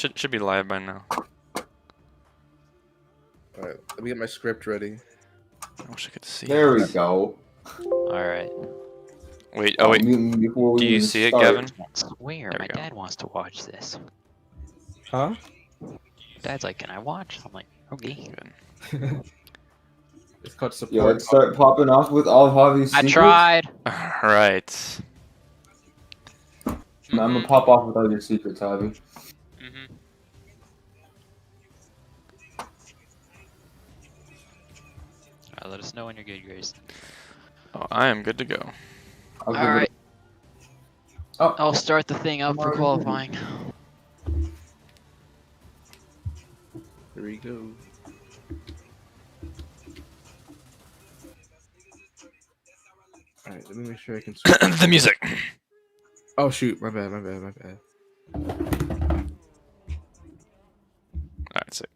should be live by now. Alright, let me get my script ready. I wish I could see. There we go. Alright. Wait, oh wait. Before we Do you even see it, start. Gavin? I swear, There we my go. dad wants to watch this. Huh? Dad's like, can I watch? I'm like, okay. Good. It's called support. Yeah, let's start popping off with all Javi's I secrets. tried. Alright. I'm gonna pop off with all your secrets, Javi. Let us know when you're good, Grace. Oh, I am good to go. I'll give it Alright. Oh. I'll start the thing up for qualifying. Here we go. Alright, let me make sure I can switch. The music. Oh shoot, my bad. Alright, sick.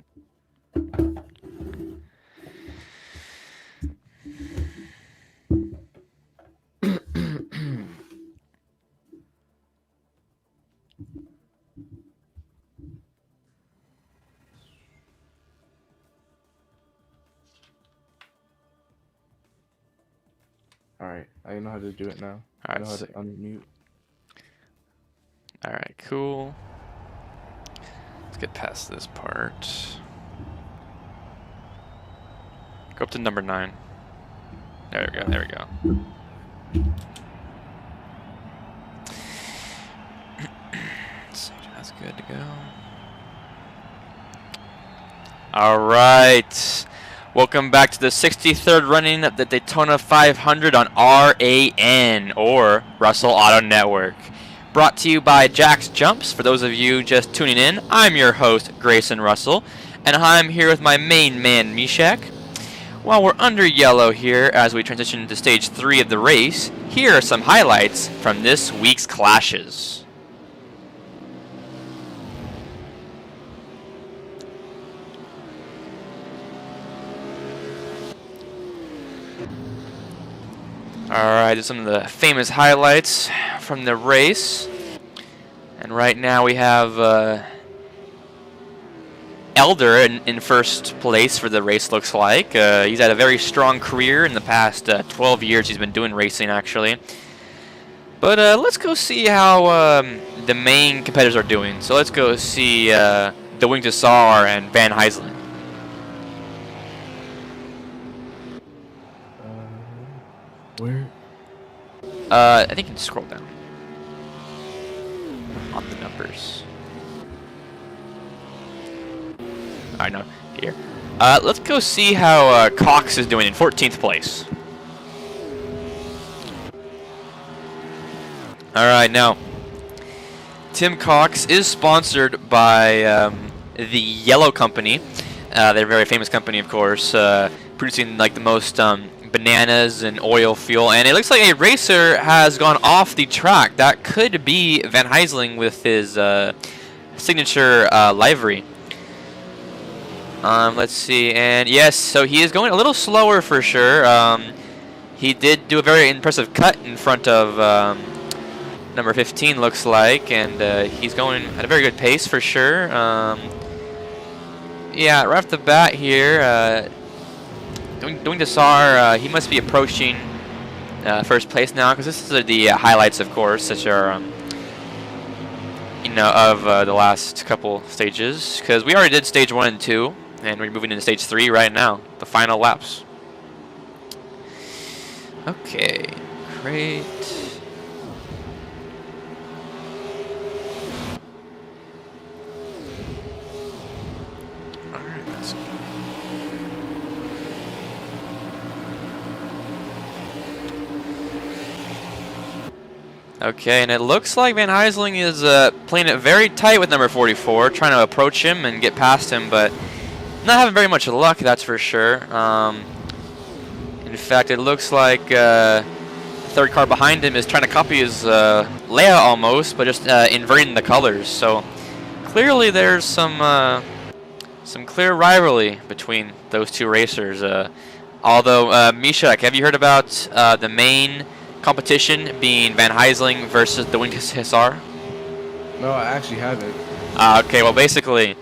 Alright, I know how to do it now. I Alright, know how to sick. unmute. Alright, cool. Let's get past this part. Go up to number 9. There we go. So that's good to go. Alright. Welcome back to the 63rd running of the Daytona 500 on RAN, or Russell Auto Network. Brought to you by Jack's Jumps. For those of you just tuning in, I'm your host, Grayson Russell, and I'm here with my main man, Mishak. While we're under yellow here as we transition to stage 3 of the race, here are some highlights from this week's clashes. Alright, there's some of the famous highlights from the race. And right now we have Elder in first place for the race, looks like. He's had a very strong career in the past 12 years he's been doing racing, actually. But let's go see how the main competitors are doing. So let's go see the Wing to Sar and Van Heisling. Where? I think you can scroll down on the numbers. Alright, no, here. Let's go see how Cox is doing in 14th place. Alright, now, Tim Cox is sponsored by the Yellow Company. They're a very famous company, of course, producing like the most bananas and oil fuel, and it looks like a racer has gone off the track. That could be Van Heisling with his signature livery. Let's see, and yes, so he is going a little slower for sure. He did do a very impressive cut in front of number 15, looks like, and he's going at a very good pace for sure. Yeah, right off the bat here, Doing the SAR, he must be approaching first place now, because this is the highlights, of course, which are of the last couple stages. Because we already did stage 1 and 2, and we're moving into stage 3 right now, the final laps. Okay, great. Alright, let's go. Okay, and it looks like Van Heisling is playing it very tight with number 44, trying to approach him and get past him, but not having very much luck, that's for sure. In fact, it looks like the third car behind him is trying to copy his layout almost, but just inverting the colors. So clearly there's some clear rivalry between those two racers. Although, Mishak, have you heard about the main competition being Van Heisling versus the Wing to Sar? No, I actually haven't. Okay, well, basically,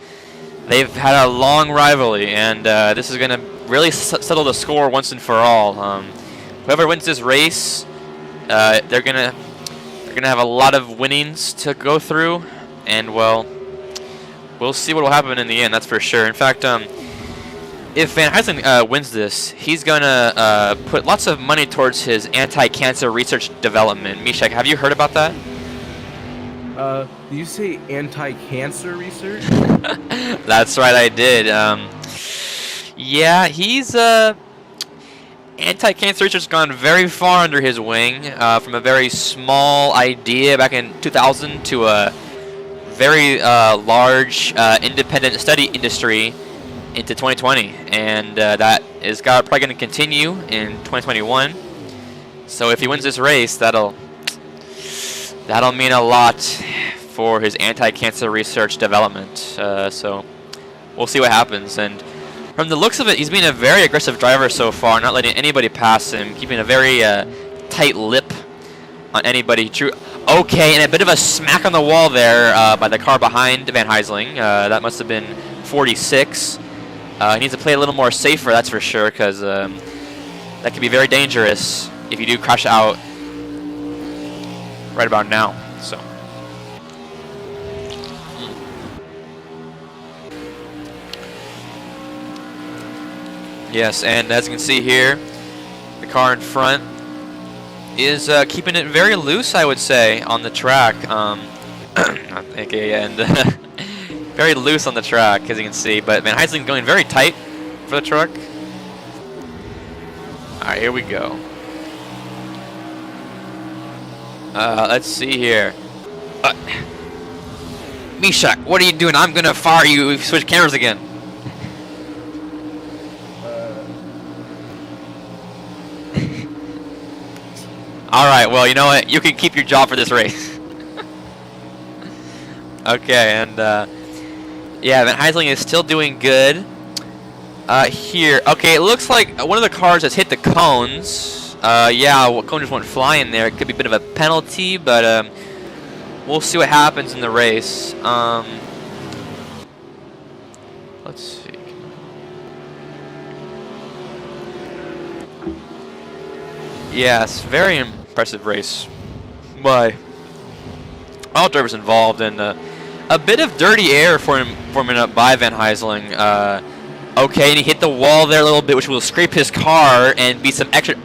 they've had a long rivalry, and this is going to really settle the score once and for all. Whoever wins this race, they're gonna have a lot of winnings to go through, and well, we'll see what will happen in the end. That's for sure. In fact, if Van Huysling wins this, he's gonna put lots of money towards his anti-cancer research development. Mishak, have you heard about that? Do you say anti-cancer research? That's right, I did. Yeah, he's anti-cancer research has gone very far under his wing, from a very small idea back in 2000 to a very large independent study industry into 2020, and that is probably going to continue in 2021. So if he wins this race, that'll mean a lot for his anti-cancer research development. So we'll see what happens. And from the looks of it, he's been a very aggressive driver so far, not letting anybody pass him, keeping a very tight lip on anybody. Okay, and a bit of a smack on the wall there by the car behind Van Huysling. That must have been 46. He needs to play a little more safer, that's for sure, because that could be very dangerous if you do crash out right about now. So. Yes, and as you can see here, the car in front is keeping it very loose, I would say, on the track. Okay, and very loose on the track, as you can see. But Van Huysling going very tight for the truck. All right, here we go. Let's see here. Mishak, what are you doing? I'm gonna fire you if you switch cameras again. All right, well, you know what? You can keep your job for this race. Okay, and yeah, Van Huysling is still doing good here. Okay, it looks like one of the cars has hit the cones. Yeah, cone just went flying there. It could be a bit of a penalty, but we'll see what happens in the race. Let's see. Yes, very impressive race by all drivers involved, and a bit of dirty air forming up by Van Huysling. Okay, and he hit the wall there a little bit, which will scrape his car and be some extra.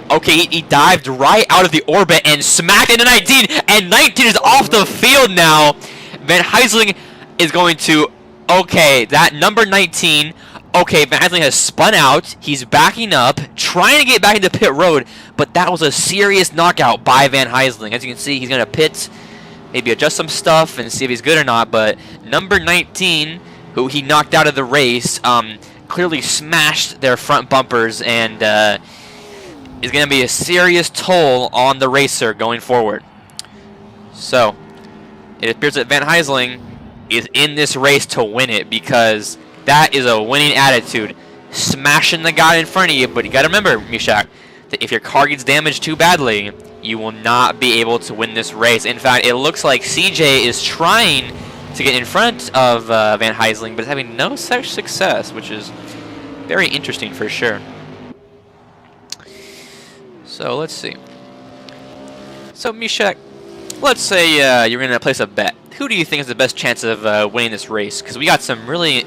Okay, he dived right out of the orbit and smacked into 19, and 19 is off the field now. Van Huysling is going to. Okay, that number 19. Okay, Van Huysling has spun out. He's backing up, trying to get back into pit road, but that was a serious knockout by Van Huysling. As you can see, he's going to pit, maybe adjust some stuff and see if he's good or not, but number 19, who he knocked out of the race, clearly smashed their front bumpers, and is going to be a serious toll on the racer going forward. So, it appears that Van Huysling is in this race to win it, because that is a winning attitude. Smashing the guy in front of you, but you got to remember, Mishak, that if your car gets damaged too badly, you will not be able to win this race. In fact, it looks like CJ is trying to get in front of Van Huysling, but is having no such success, which is very interesting for sure. So let's see. So Mishak, let's say you're going to place a bet. Who do you think has the best chance of winning this race? Because we got some really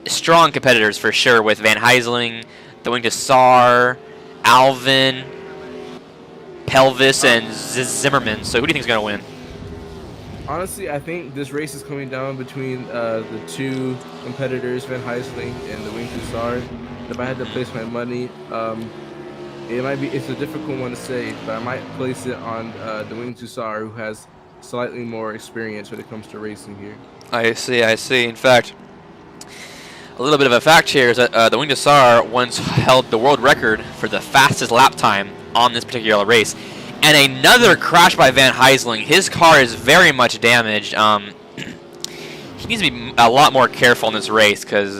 strong competitors for sure with Van Huysling, going to Saar, Alvin, Pelvis, and Zimmerman. So who do you think is going to win? Honestly, I think this race is coming down between the two competitors, Van Huysling and the Wing Saar. If I had to place my money, it's a difficult one to say, but I might place it on the Wing Saar, who has slightly more experience when it comes to racing here. I see. In fact, a little bit of a fact here is that the Wing Saar once held the world record for the fastest lap time on this particular race. And another crash by Van Huysling. His car is very much damaged. He needs to be a lot more careful in this race, because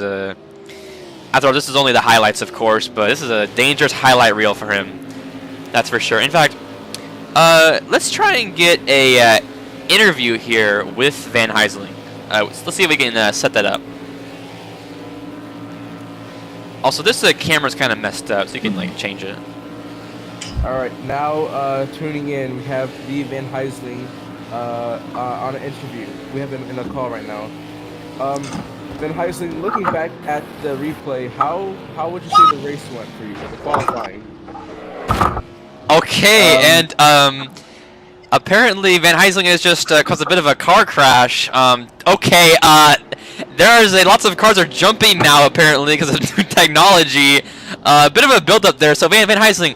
after all, this is only the highlights, of course, but this is a dangerous highlight reel for him. That's for sure. In fact, let's try and get a interview here with Van Huysling. let's see if we can set that up. Also, this camera's kind of messed up, so you can like change it. All right, now tuning in, we have the Van Heisling on an interview. We have him in a call right now. Van Heisling, looking back at the replay, how would you say the race went for you, the qualifying? Okay, and apparently Van Heisling has just caused a bit of a car crash. Okay, there's lots of cars are jumping now apparently because of new technology. A bit of a build-up there. So Van Heisling,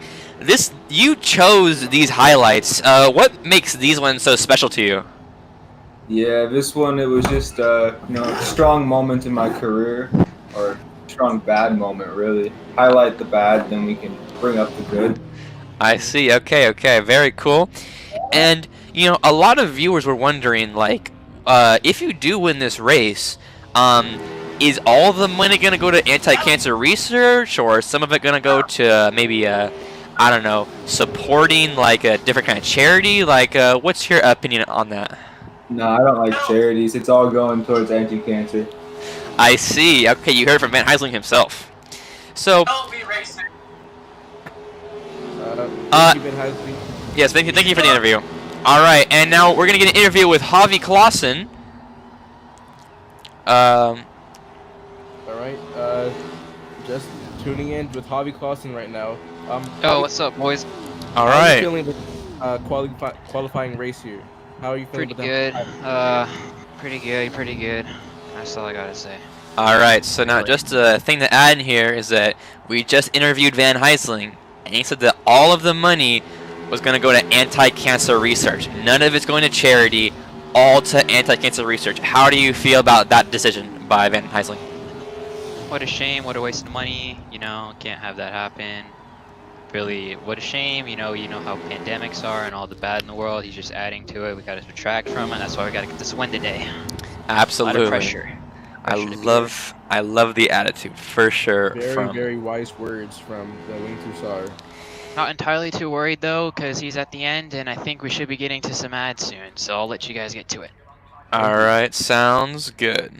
you chose these highlights. What makes these ones so special to you? Yeah, this one, it was just a strong moment in my career, or strong bad moment really. Highlight the bad, then we can bring up the good. I see. Okay, very cool. And a lot of viewers were wondering, like, if you do win this race, is all the money gonna go to anti-cancer research, or is some of it gonna go to maybe I don't know, supporting like a different kind of charity? Like, what's your opinion on that? No, I don't like charities. It's all going towards anti-cancer. I see. Okay, you heard from Van Heisling himself. So. Thank you, Van Heisling. Yes, thank you for the interview. All right, and now we're gonna get an interview with Javi Clausen. All right, just tuning in with Javi Clausen right now. Oh, what's up, boys? All How are right. you feeling with qualifying race here? How are you feeling? Pretty good. Pretty good. That's all I gotta say. All right. So now, just a thing to add in here is that we just interviewed Van Heisling, and he said that all of the money was going to go to anti-cancer research. None of it's going to charity, all to anti-cancer research. How do you feel about that decision by Van Heisling? What a shame. What a waste of money. Can't have that happen. Really, what a shame. You know how pandemics are and all the bad in the world. He's just adding to it. We got to subtract from it. That's why we got to get this win today. Absolutely. A lot of pressure. I love the attitude for sure. Very wise words from the Wing Tussar. Not entirely too worried though, because he's at the end, and I think we should be getting to some ads soon. So I'll let you guys get to it. All right, sounds good.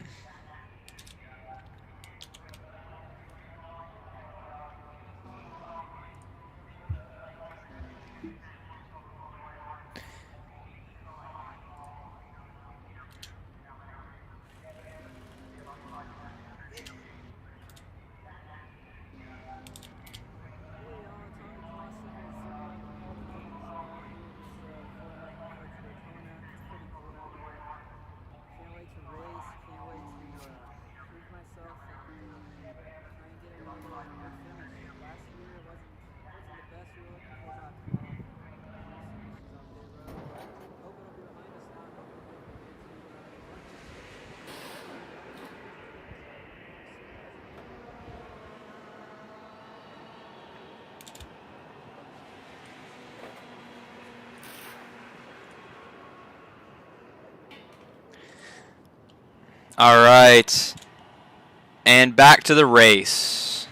All right, and back to the race.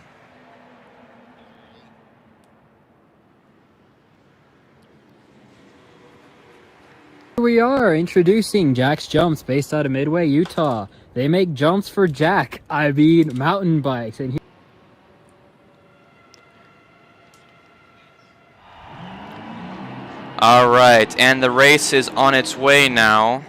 Here we are introducing Jack's Jumps based out of Midway, Utah. They make jumps for mountain bikes. And All right, and the race is on its way now.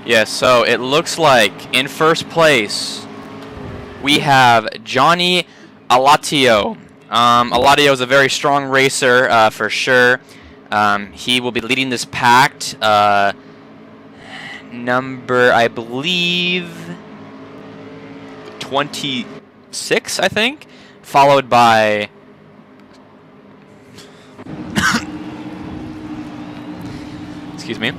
Yes, so it looks like in first place we have Johnny Alatio. Alatio is a very strong racer for sure. He will be leading this pact. Number, I believe, 26, I think, followed by excuse me.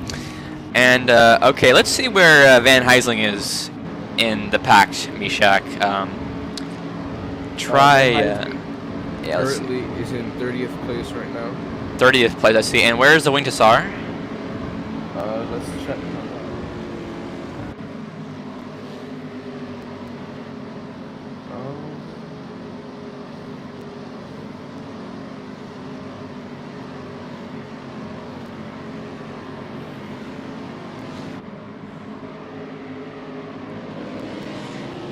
And, okay, let's see where Van Heisling is in the pact, Mishak. Currently is in 30th place right now. 30th place, I see. And where is the Wing Tussar? Let's check.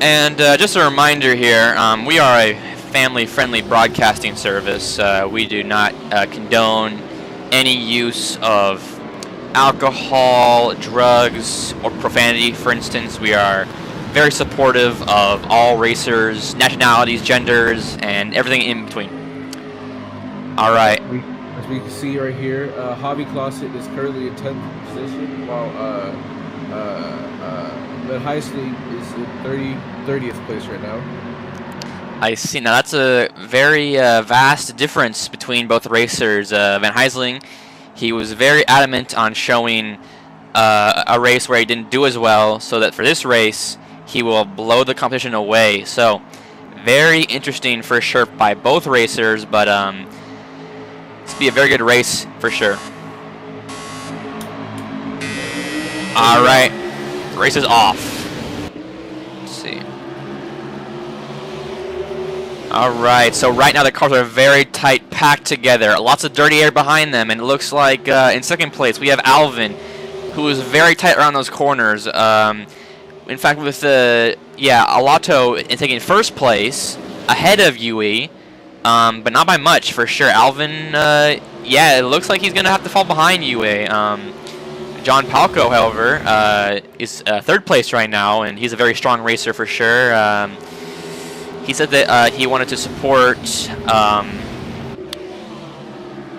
And just a reminder here, we are a family-friendly broadcasting service. We do not condone any use of alcohol, drugs, or profanity, for instance. We are very supportive of all racers, nationalities, genders, and everything in between. All right. As we can see right here, Hobby Closet is currently in 10th position, while Van Heisling is in 30th place right now. I see. Now that's a very vast difference between both racers. Van Heisling, he was very adamant on showing a race where he didn't do as well, so that for this race he will blow the competition away. So very interesting for sure by both racers, but it's be a very good race for sure. All right, race is off. Let's see. All right, so right now the cars are very tight, packed together. Lots of dirty air behind them, and it looks like in second place we have Alvin, who is very tight around those corners. In fact, with Alato taking first place ahead of Yui, but not by much for sure. Alvin, it looks like he's gonna have to fall behind Yui. John Palco, however, is third place right now, and he's a very strong racer for sure. He said that he wanted to support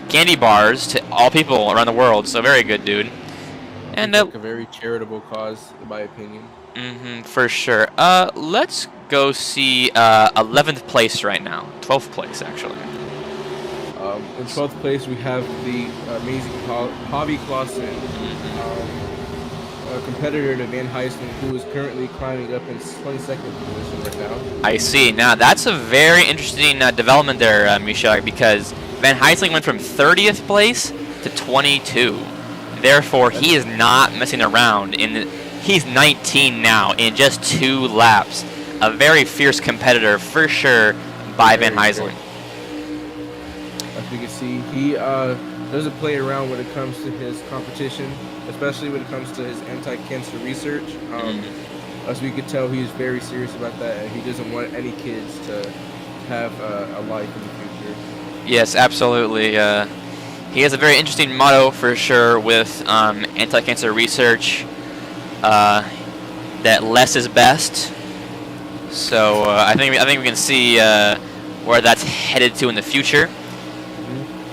candy bars to all people around the world, so very good, dude. And It's like a very charitable cause, in my opinion. For sure. Let's go see 11th place right now. 12th place, actually. In 12th place, we have the amazing Hobby Clausen, a competitor to Van Heisling, who is currently climbing up in 22nd position right now. I see. Now, that's a very interesting development there, Misha, because Van Heisling went from 30th place to 22. Therefore, he is not messing around. He's 19 now in just 2 laps. A very fierce competitor for sure by Van Heisling. As we can see, he doesn't play around when it comes to his competition, especially when it comes to his anti-cancer research. As we could tell, he's very serious about that, and he doesn't want any kids to have a life in the future. Yes, absolutely. He has a very interesting motto for sure with anti-cancer research, that less is best. So I think we can see where that's headed to in the future.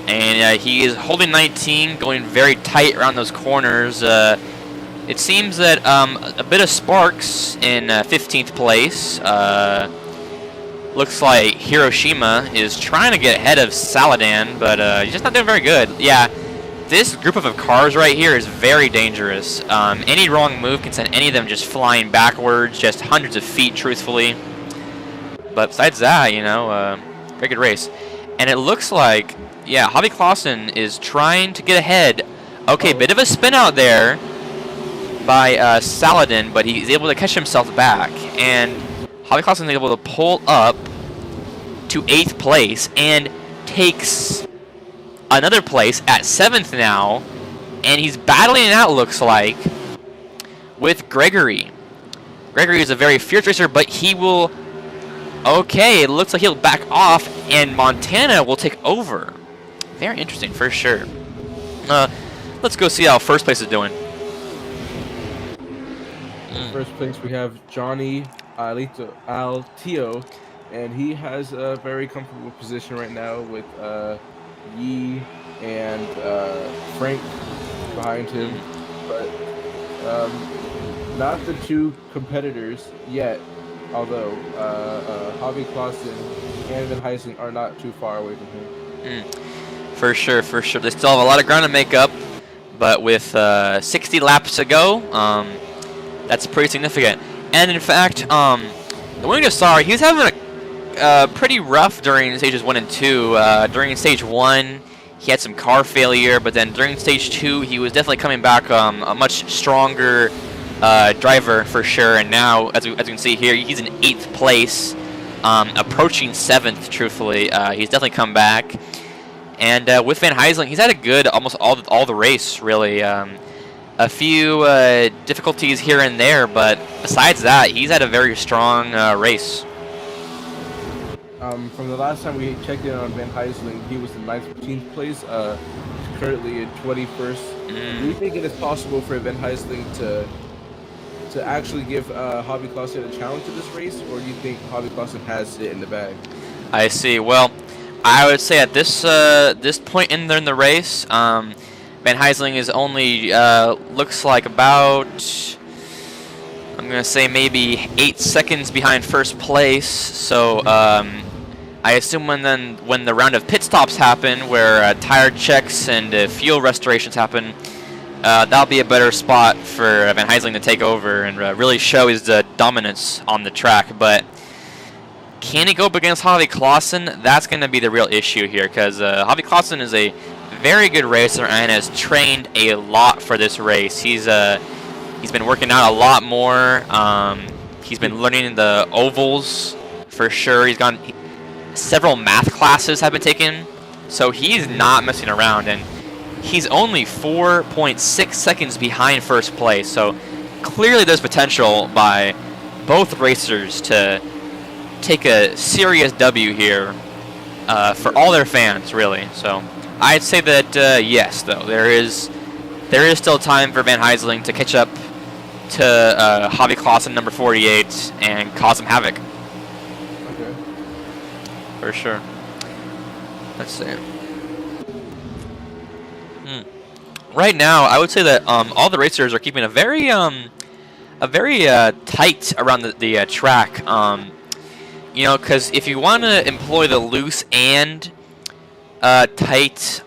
And he is holding 19, going very tight around those corners. It seems that a bit of sparks in 15th place. Looks like Hiroshima is trying to get ahead of Saladan, but he's just not doing very good. Yeah, this group of cars right here is very dangerous. Any wrong move can send any of them just flying backwards, just hundreds of feet, truthfully. But besides that, very good race. And it looks like, Hobby Clausen is trying to get ahead. Okay, bit of a spin out there by Saladin, but he's able to catch himself back. And Hobby Clausen is able to pull up to 8th place and takes another place at 7th now. And he's battling it out, looks like, with Gregory. Gregory is a very fierce racer, but he will... Okay, it looks like he'll back off, and Montana will take over. Very interesting, for sure. Let's go see how first place is doing. First place, we have Johnny Altio, and he has a very comfortable position right now with Yi and Frank behind him, but not the 2 competitors yet. Although Hobby Clausen and Van Heisling are not too far away from him. For sure, for sure. They still have a lot of ground to make up, but with 60 laps to go, that's pretty significant. And in fact, the Winged Star, he was having a pretty rough during stages 1 and 2. During stage 1, he had some car failure, but then during stage 2, he was definitely coming back a much stronger driver for sure. And now, as you can see here, he's in 8th place, approaching 7th. Truthfully, he's definitely come back. And with Van Heisling, he's had a good almost all the race really. a few difficulties here and there, but besides that, he's had a very strong race. From the last time we checked in on Van Heisling, he was in 19th place, currently in 21st. Do you think it is possible for Van Heisling to actually give Hobby Clausen a challenge to this race, or do you think Hobby Clausen has it in the bag? I see. Well, I would say at this point in the race, Van Heisling is only looks like about, I'm gonna say maybe 8 seconds behind first place. So I assume when the round of pit stops happen, where tire checks and fuel restorations happen, that'll be a better spot for Van Heisling to take over and really show his dominance on the track. But can he go up against Hobby Clausen? That's going to be the real issue here, because Hobby Clausen is a very good racer and has trained a lot for this race. He's been working out a lot more. He's been learning the ovals for sure. Several math classes have been taken, so he's not messing around, and he's only 4.6 seconds behind first place. So clearly there's potential by both racers to take a serious W here for all their fans, really. So I'd say that yes, though there is still time for Van Heisling to catch up to Hobby Clausen number 48 and cause some havoc. Okay. For sure. Let's see. Right now, I would say that all the racers are keeping a very tight around the track. You know, because if you want to employ the loose and tight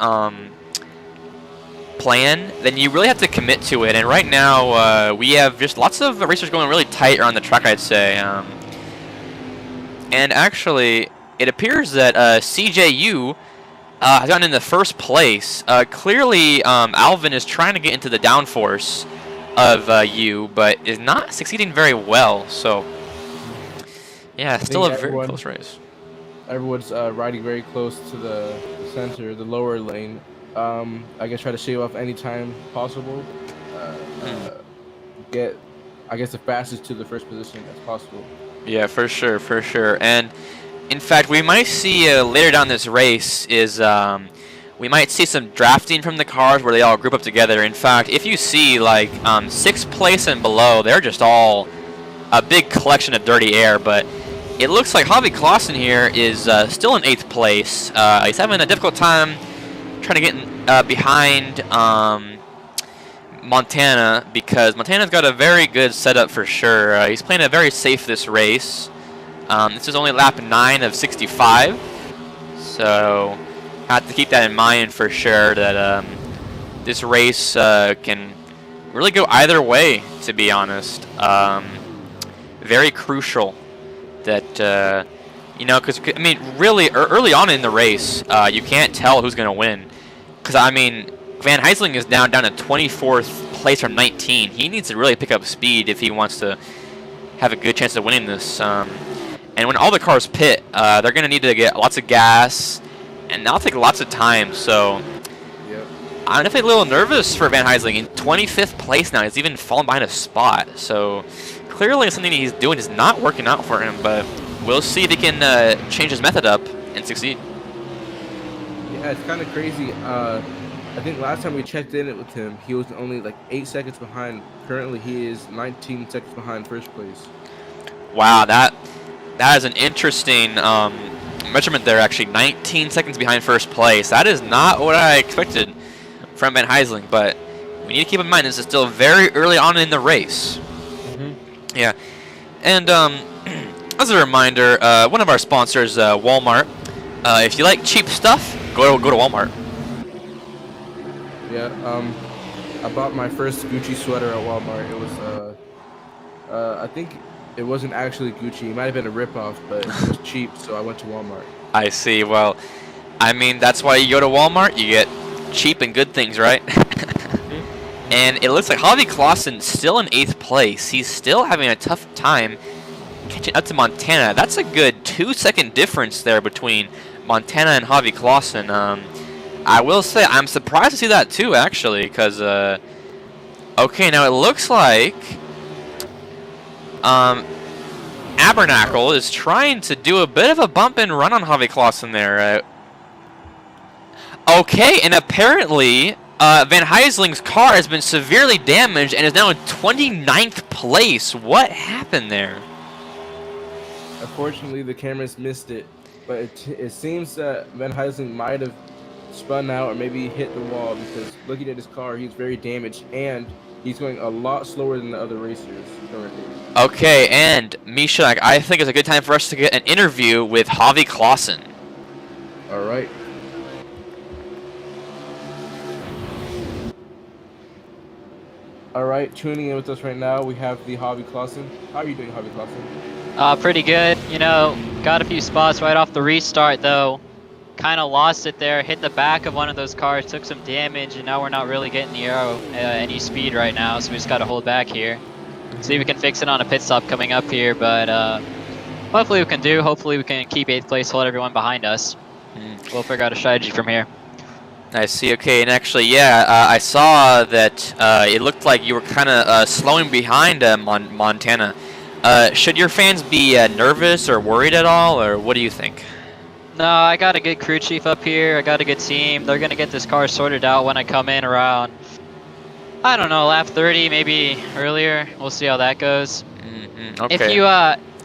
plan, then you really have to commit to it. And right now, we have just lots of racers going really tight around the track, I'd say. And actually, it appears that CJU has gotten in the first place. Clearly, Alvin is trying to get into the downforce of U, but is not succeeding very well. So, yeah, still a very close race. Everyone's riding very close to the center, the lower lane. I guess try to shave off any time possible. Get, I guess, the fastest to the first position as possible. Yeah, for sure, for sure. And in fact, we might see later down this race is we might see some drafting from the cars where they all group up together. In fact, if you see like 6th place and below, they're just all a big collection of dirty air. But it looks like Hobby Clausen here is still in 8th place. He's having a difficult time trying to get behind Montana, because Montana's got a very good setup for sure. He's playing it very safe this race. This is only lap 9 of 65, so have to keep that in mind for sure, that this race can really go either way, to be honest. Very crucial that, you know, because, I mean, really, early on in the race, you can't tell who's going to win. Because, I mean, Van Heisling is down to 24th place from 19. He needs to really pick up speed if he wants to have a good chance of winning this. And when all the cars pit, they're going to need to get lots of gas, and that'll take lots of time. So I'm definitely a little nervous for Van Heisling. In 25th place now, he's even fallen behind a spot. So clearly something he's doing is not working out for him, but we'll see if he can change his method up and succeed. Yeah, it's kind of crazy. I think last time we checked in with him, he was only like 8 seconds behind. Currently, he is 19 seconds behind first place. Wow, that is an interesting measurement there, actually. 19 seconds behind first place. That is not what I expected from Van Heisling, but we need to keep in mind this is still very early on in the race. Yeah. And as a reminder, one of our sponsors, Walmart. If you like cheap stuff, go to Walmart. Yeah, I bought my first Gucci sweater at Walmart. It was, I think it wasn't actually Gucci. It might have been a ripoff, but it was cheap, so I went to Walmart. I see. Well, I mean, that's why you go to Walmart. You get cheap and good things, right? And it looks like Hobby Clausen still in 8th place. He's still having a tough time catching up to Montana. That's a good 2-second difference there between Montana and Hobby Clausen. I will say I'm surprised to see that too, actually, because Okay, now it looks like Abernacle is trying to do a bit of a bump and run on Javi Clausen there. Okay, and apparently Van Heisling's car has been severely damaged and is now in 29th place. What happened there? Unfortunately, the cameras missed it, but it seems that Van Heisling might have spun out or maybe hit the wall, because looking at his car, he's very damaged and he's going a lot slower than the other racers currently. Okay, and Mishak, I think it's a good time for us to get an interview with Javi Clausen. All right. All right, tuning in with us right now, we have the Javi Clausen. How are you doing, Javi Clausen? Pretty good. You know, got a few spots right off the restart though. Kind of lost it there. Hit the back of one of those cars, took some damage, and now we're not really getting the aero any speed right now. So we just got to hold back here. See if we can fix it on a pit stop coming up here. But hopefully we can do. Hopefully we can keep 8th place, hold everyone behind us. We'll figure out a strategy from here. I see. Okay, and actually, yeah, I saw that it looked like you were kind of slowing behind Montana. Should your fans be nervous or worried at all, or what do you think? No, I got a good crew chief up here. I got a good team. They're gonna get this car sorted out when I come in around, I don't know, lap 30, maybe earlier. We'll see how that goes. Okay. If you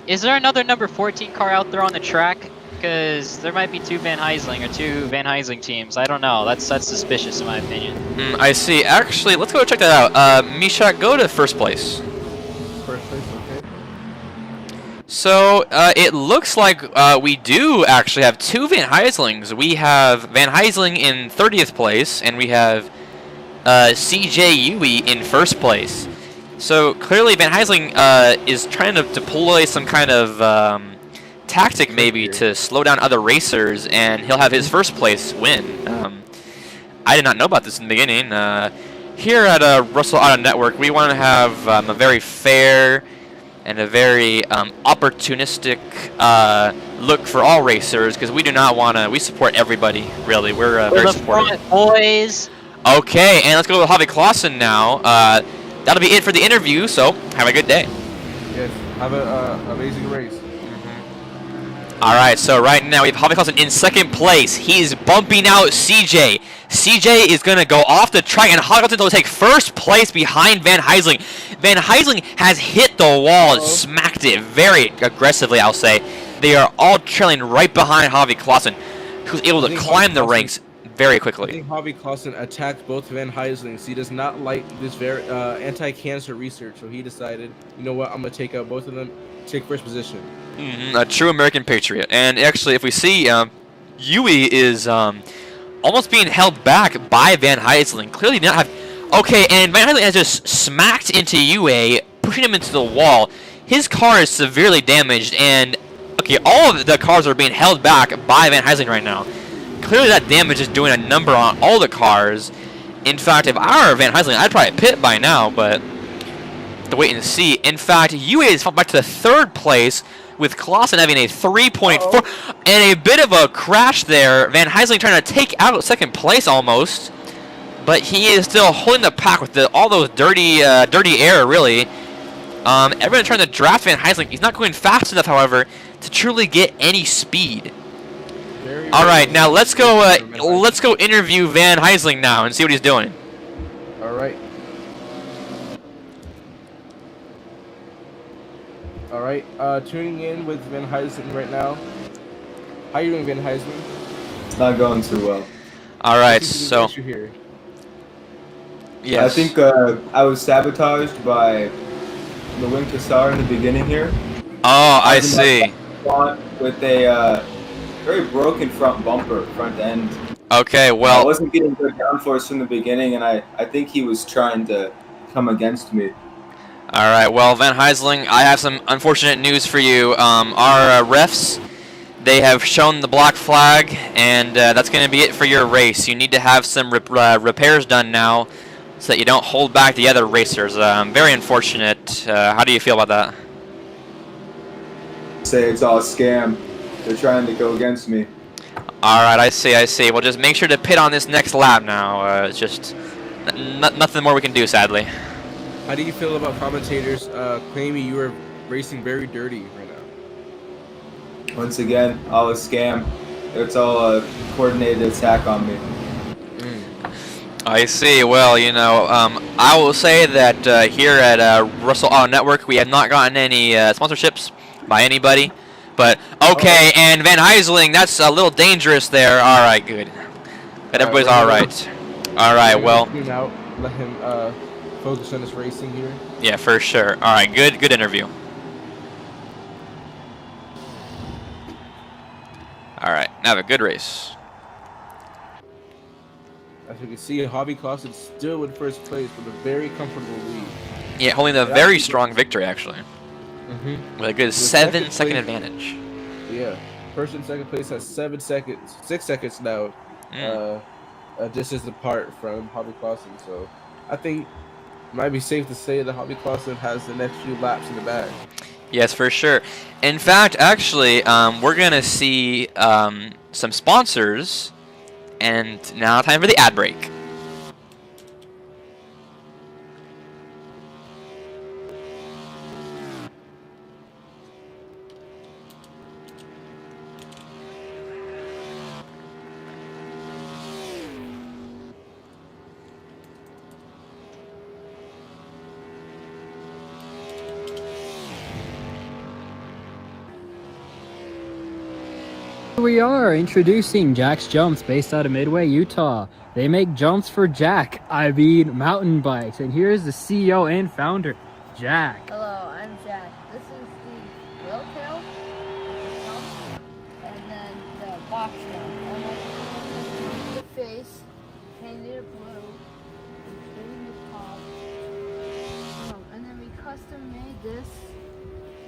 is there another number 14 car out there on the track? Because there might be 2 Van Heisling or 2 Van Heisling teams. I don't know. That's suspicious in my opinion. I see. Actually, let's go check that out. Mishak, go to first place. First place, okay. So it looks like we do actually have 2 Van Heislings. We have Van Heisling in 30th place, and we have CJ Yui in first place. So clearly Van Heisling is trying to deploy some kind of tactic maybe to slow down other racers, and he'll have his first place win. I did not know about this in the beginning. Here at Russell Auto Network, we want to have a very fair and a very opportunistic look for all racers, because we do not want to. We support everybody, really. We're very supportive. Boys. Okay, and let's go with Javi Clausen now. That'll be it for the interview. So have a good day. Yes, have an amazing race. All right, so right now we have Javi Clausen in second place. He's bumping out CJ. CJ is going to go off the track, and Javi Clausen will take first place behind Van Heisling. Van Heisling has hit the wall and smacked it very aggressively, I'll say. They are all trailing right behind Javi Clausen, who's able to climb the ranks very I quickly. think Javi Clausen attacked both Van Heislings. He does not like this very anti-cancer research, so he decided, you know what, I'm going to take out both of them, take first position. A true American patriot. And actually, if we see, Yui is almost being held back by Van Heisling. Clearly did not have... Okay, and Van Heisling has just smacked into Yui, pushing him into the wall. His car is severely damaged, and... Okay, all of the cars are being held back by Van Heisling right now. Clearly that damage is doing a number on all the cars. In fact, if I were Van Heisling, I'd probably pit by now, but... to wait and see. In fact, Yui is back to the 3rd place, with Clausen having a 3.4 and a bit of a crash there. Van Heisling trying to take out 2nd place almost, but he is still holding the pack with all those dirty air, really. Everyone trying to draft Van Heisling. He's not going fast enough, however, to truly get any speed. All right, now let's go interview Van Heisling now and see what he's doing. All right. All right, tuning in with Van Heisling right now. How you doing, Van Heisling? It's not going too well. All right, What seems to so be the issue here? yes. I think I was sabotaged by the Wing Cassar in the beginning here. Oh, I see. With a very broken front bumper, front end. Okay, I well, wasn't getting good downforce from the beginning, and I think he was trying to come against me. all right. Well, Van Heisling, I have some unfortunate news for you. Our refs, they have shown the black flag, and that's going to be it for your race. You need to have some repairs done now, so that you don't hold back the other racers. Very unfortunate. How do you feel about that? Say it's all a scam. They're trying to go against me. All right, I see. Well, just make sure to pit on this next lap now. It's just nothing more we can do, sadly. How do you feel about commentators claiming you are racing very dirty right now? Once again, all a scam. It's all a coordinated attack on me. I see. Well, you know, I will say that here at Russell Auto Network, we have not gotten any sponsorships by anybody. But okay, and Van Heisling, that's a little dangerous there. All right, good. But everybody's all right. All right, well. Tune out. Let him focus on his racing here. Yeah, for sure. All right, good interview. All right, now have a good race. As you can see, Hobby Clausen still in first place with a very comfortable lead. Yeah, holding a very strong victory, actually. With a good The 7-second advantage. Yeah. First and second place has 7 seconds, 6 seconds now. Distance apart from Hobby Clausen. So I think it might be safe to say that Hobby Clausen has the next few laps in the bag. Yes, for sure. In fact, actually, we're going to see some sponsors. And now time for the ad break. Here we are introducing Jack's Jumps based out of Midway, Utah. They make jumps for Jack, mountain bikes. And here's the CEO and founder, Jack. Hello, I'm Jack. This is the wheel tail jump, and then the box jump. And then the face, painted it blue, painted the top. And then we custom made this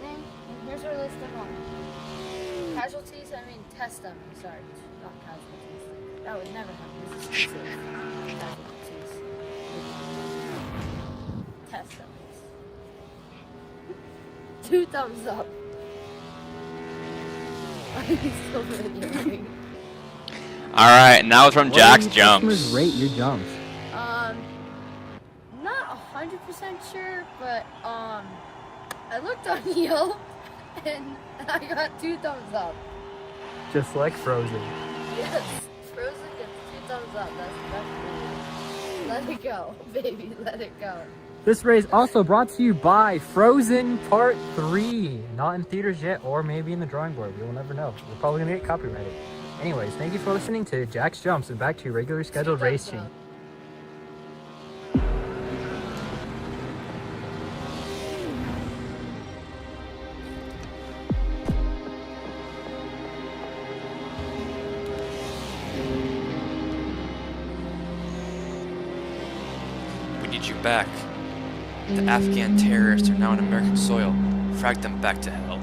thing. And here's our list of casualties. I mean, test them. Sorry, not casualties. That would never happen. This is safe. Casualties. Test them. 2 thumbs up. Are you still videoing? All right, now it's from What Jack's do you customers Jumps. rate your jumps? Not 100% sure, but I looked on Yelp and I got 2 thumbs up. Just like Frozen. Yes, Frozen gets 2 thumbs up. That's let it go, baby. Let it go. This race also brought to you by Frozen Part 3. Not in theaters yet, or maybe in the drawing board. We will never know. We're probably going to get copyrighted. Anyways, thank you for listening to Jack's Jumps, and back to your regular scheduled 2 thumbs racing. up. We need you back. The Afghan terrorists are now on American soil. Frag them back to hell.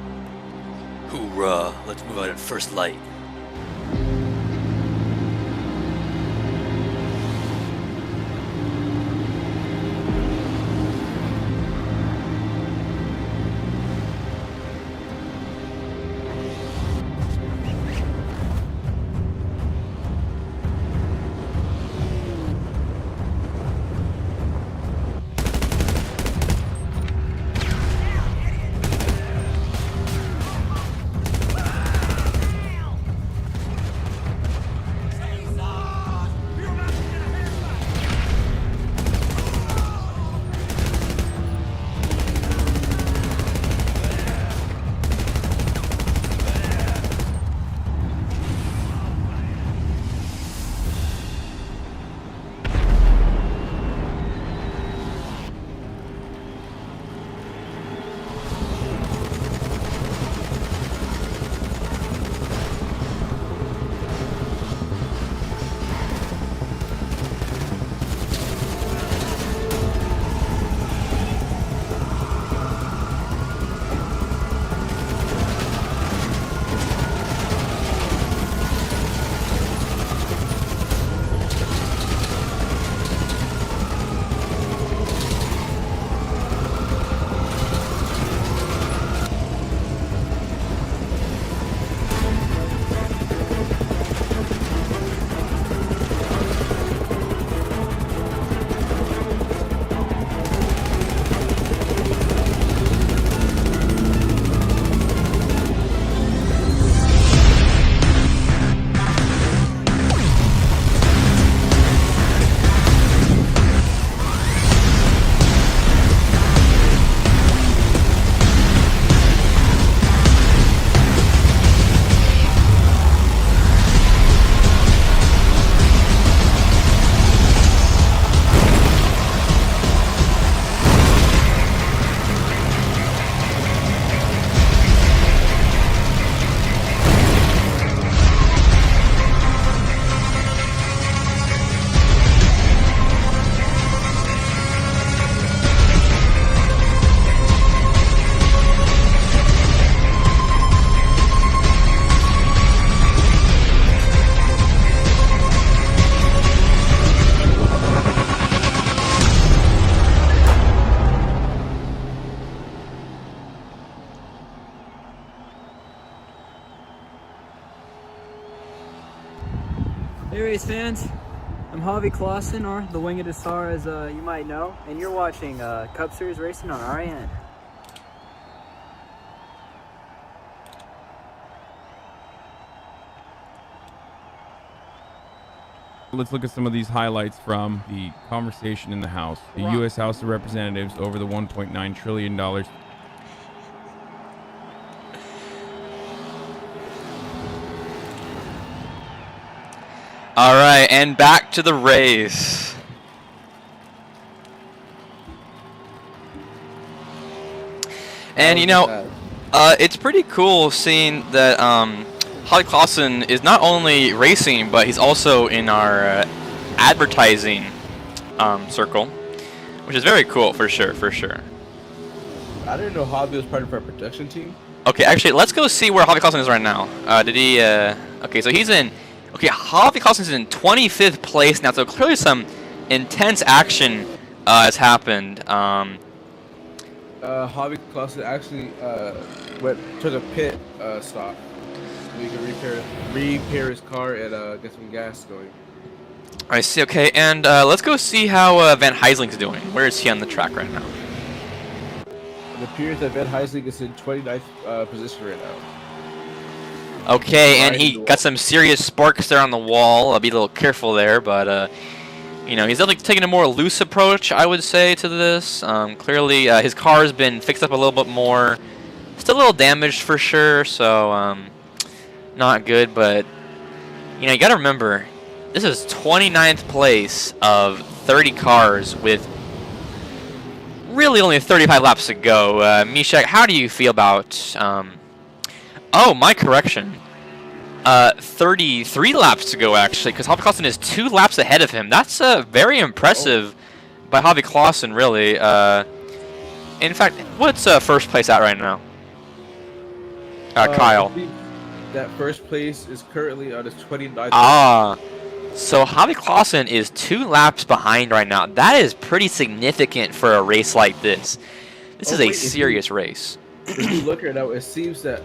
Hoorah! Let's move out at first light. Hey race fans, I'm Javi Clausen, or the Winged Star as you might know, and you're watching Cup Series Racing on RAN. Let's look at some of these highlights from the conversation in the House. The U.S. House of Representatives over the $1.9 trillion. All right, and back to the race. And you know, it's pretty cool seeing that Holly Clausen is not only racing, but he's also in our advertising circle, which is very cool for sure, I didn't know Hobby was part of our production team. Okay, actually, let's go see where Holly Clausen is right now. Did he? Okay, so he's in. Okay, Holly Clausen's in 25th place now, so clearly some intense action has happened. Hobby Clausen actually took a pit stop. We can repair his car and get some gas going. I see. Okay, and let's go see how Van Heisling's doing. Where is he on the track right now? It appears that Van Heisling is in 29th position right now. Okay, and he got some serious sparks there on the wall. I'll be a little careful there, but you know, he's definitely taking a more loose approach, I would say, to this. Clearly, his car has been fixed up a little bit more. Still a little damaged for sure, so not good. But you know, you got to remember, this is 29th place of 30 cars with really only 35 laps to go. Mishak, how do you feel about? Oh, my correction. 33 laps to go, actually, because Javi Clausen is 2 laps ahead of him. That's very impressive by Javi Clausen, really. In fact, what's first place at right now? Kyle. I think that first place is currently on his 29th. Ah, so Javi Clausen is 2 laps behind right now. That is pretty significant for a race like this. This is a serious race. If you look right now, it seems that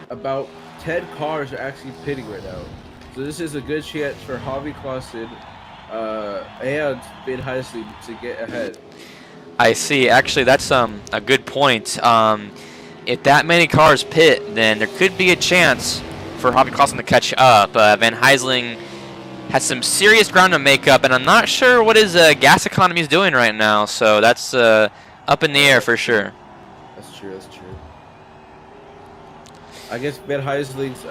about 10 cars are actually pitting right now. So this is a good chance for Javi Clausen and Van Heisling to get ahead. I see. Actually, that's a good point. If that many cars pit, then there could be a chance for Javi Clausen to catch up. Van Heisling has some serious ground to make up, and I'm not sure what his gas economy is doing right now. So that's up in the air for sure. That's true. I guess Van Heisling's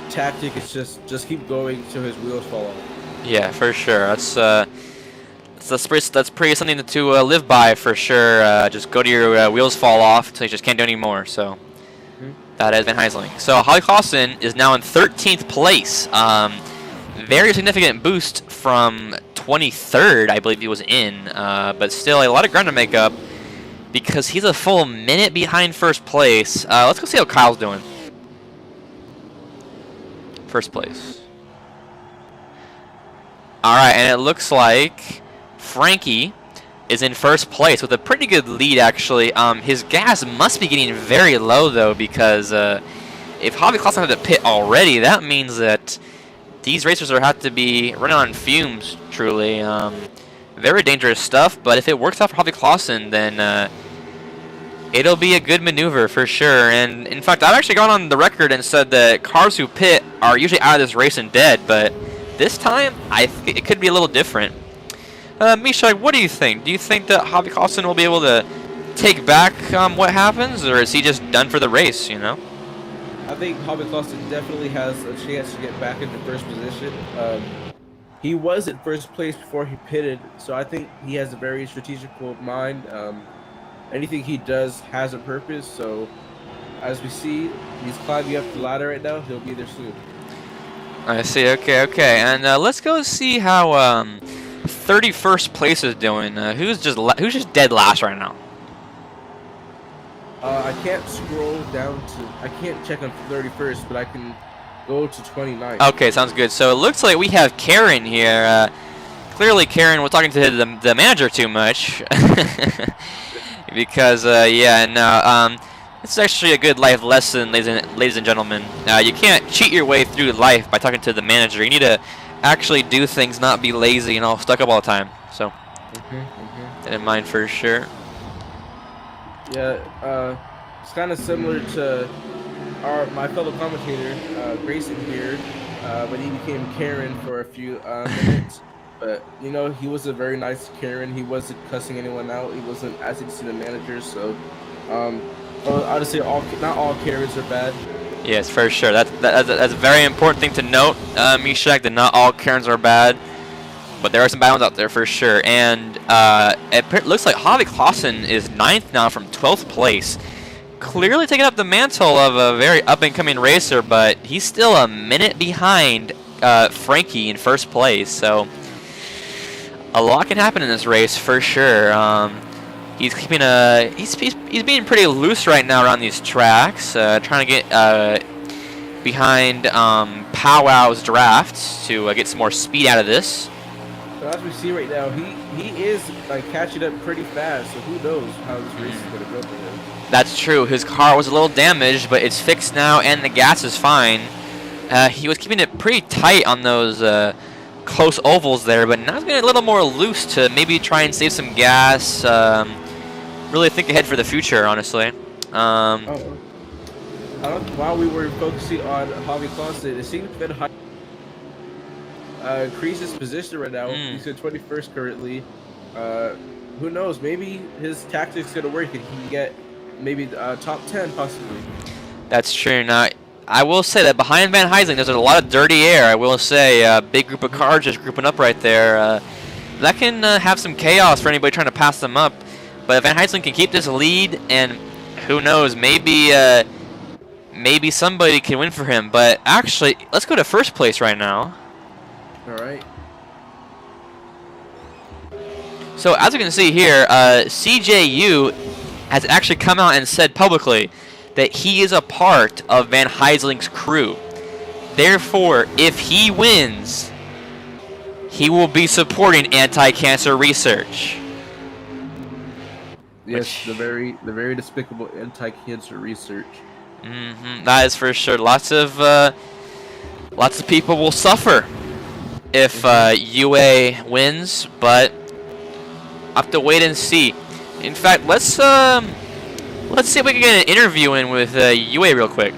tactic is just keep going till his wheels fall off. Yeah, for sure. That's pretty something to live by for sure. Just go to your wheels fall off until you just can't do anymore. So that is Van Heisling. So Holly Clausen is now in 13th place. Very significant boost from 23rd, I believe he was in, but still a lot of ground to make up because he's a full minute behind first place. Let's go see how Kyle's doing. First place. All right, and it looks like Frankie is in first place with a pretty good lead, actually. His gas must be getting very low, though, because if Javi Clausen had to pit already, that means that these racers are have to be running on fumes, truly. Very dangerous stuff, but if it works out for Javi Clausen, then it'll be a good maneuver for sure. And in fact, I've actually gone on the record and said that cars who pit are usually out of this race and dead, but this time, it could be a little different. Misha, what do you think? Do you think that Javi Clausen will be able to take back what happens, or is he just done for the race, you know? I think Javi Clausen definitely has a chance to get back into first position. He was in first place before he pitted, so I think he has a very strategical mind. Anything he does has a purpose, so as we see, he's climbing up the ladder right now. He'll be there soon. I see. Okay. And let's go see how 31st place is doing. Who's just dead last right now? I can't scroll down to. I can't check on 31st, but I can go to 29. Okay, sounds good. So it looks like we have Karen here. Clearly, Karen was talking to the manager too much. Because this is actually a good life lesson, ladies and gentlemen. You can't cheat your way through life by talking to the manager. You need to actually do things, not be lazy and all stuck up all the time. So that in mind for sure. Yeah, it's kind of similar to my fellow commentator, Grayson here, but he became Karen for a few minutes. But you know, he was a very nice Karen. He wasn't cussing anyone out. He wasn't asking to see the manager. So, I would say not all Karens are bad. Yes, for sure. That's a very important thing to note, Mishak, that not all Karens are bad, but there are some bad ones out there for sure. And it looks like Javi Clausen is 9th now from 12th place. Clearly taking up the mantle of a very up-and-coming racer, but he's still a minute behind Frankie in 1st place. So a lot can happen in this race for sure. He's keeping he's being pretty loose right now around these tracks, trying to get behind Powwow's drafts to get some more speed out of this. So as we see right now, he is like catching up pretty fast. So who knows how this race is gonna go for him? That's true. His car was a little damaged, but it's fixed now, and the gas is fine. He was keeping it pretty tight on those close ovals there, but now he's getting a little more loose to maybe try and save some gas. Really think ahead for the future, honestly. While we were focusing on Javi Clausen, it seems that increased his position right now. He's at 21st currently. Who knows? Maybe his tactics gonna work and he can get maybe top 10 possibly. That's true. Now, I will say that behind Van Heisling, there's a lot of dirty air. I will say, a big group of cars just grouping up right there. That can have some chaos for anybody trying to pass them up. But if Van Heisling can keep this lead, and who knows, maybe somebody can win for him. But actually, let's go to 1st place right now. All right. So as you can see here, CJU has actually come out and said publicly that he is a part of Van Heisling's crew. Therefore, if he wins, he will be supporting anti-cancer research. Yes, the very despicable anti-cancer research. That is for sure. Lots of people will suffer if UA wins, but I'll have to wait and see. In fact, let's see if we can get an interview in with UA real quick.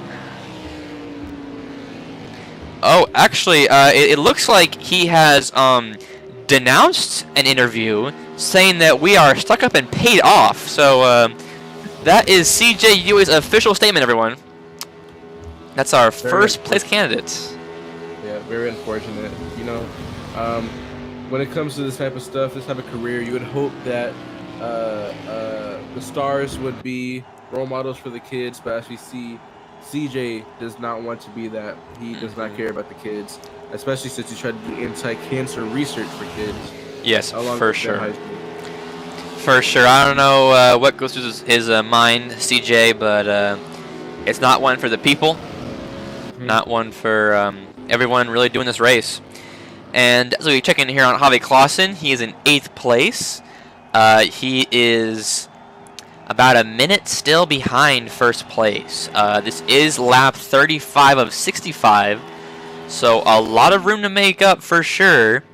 Oh, actually, it looks like he has denounced an interview saying that we are stuck up and paid off. So that is CJUA's official statement, everyone. That's our first place candidates. Yeah, very unfortunate. You know, when it comes to this type of stuff, this type of career, you would hope that the stars would be role models for the kids, but as we see, CJ does not want to be that. He does not care about the kids, especially since he tried to do anti-cancer research for kids. Yes, for sure. For sure. I don't know what goes through his mind, CJ, but it's not one for the people, not one for everyone really doing this race. And so we check in here on Javi Clausen. He is in 8th place. He is about a minute still behind 1st place. This is lap 35 of 65, so a lot of room to make up for sure.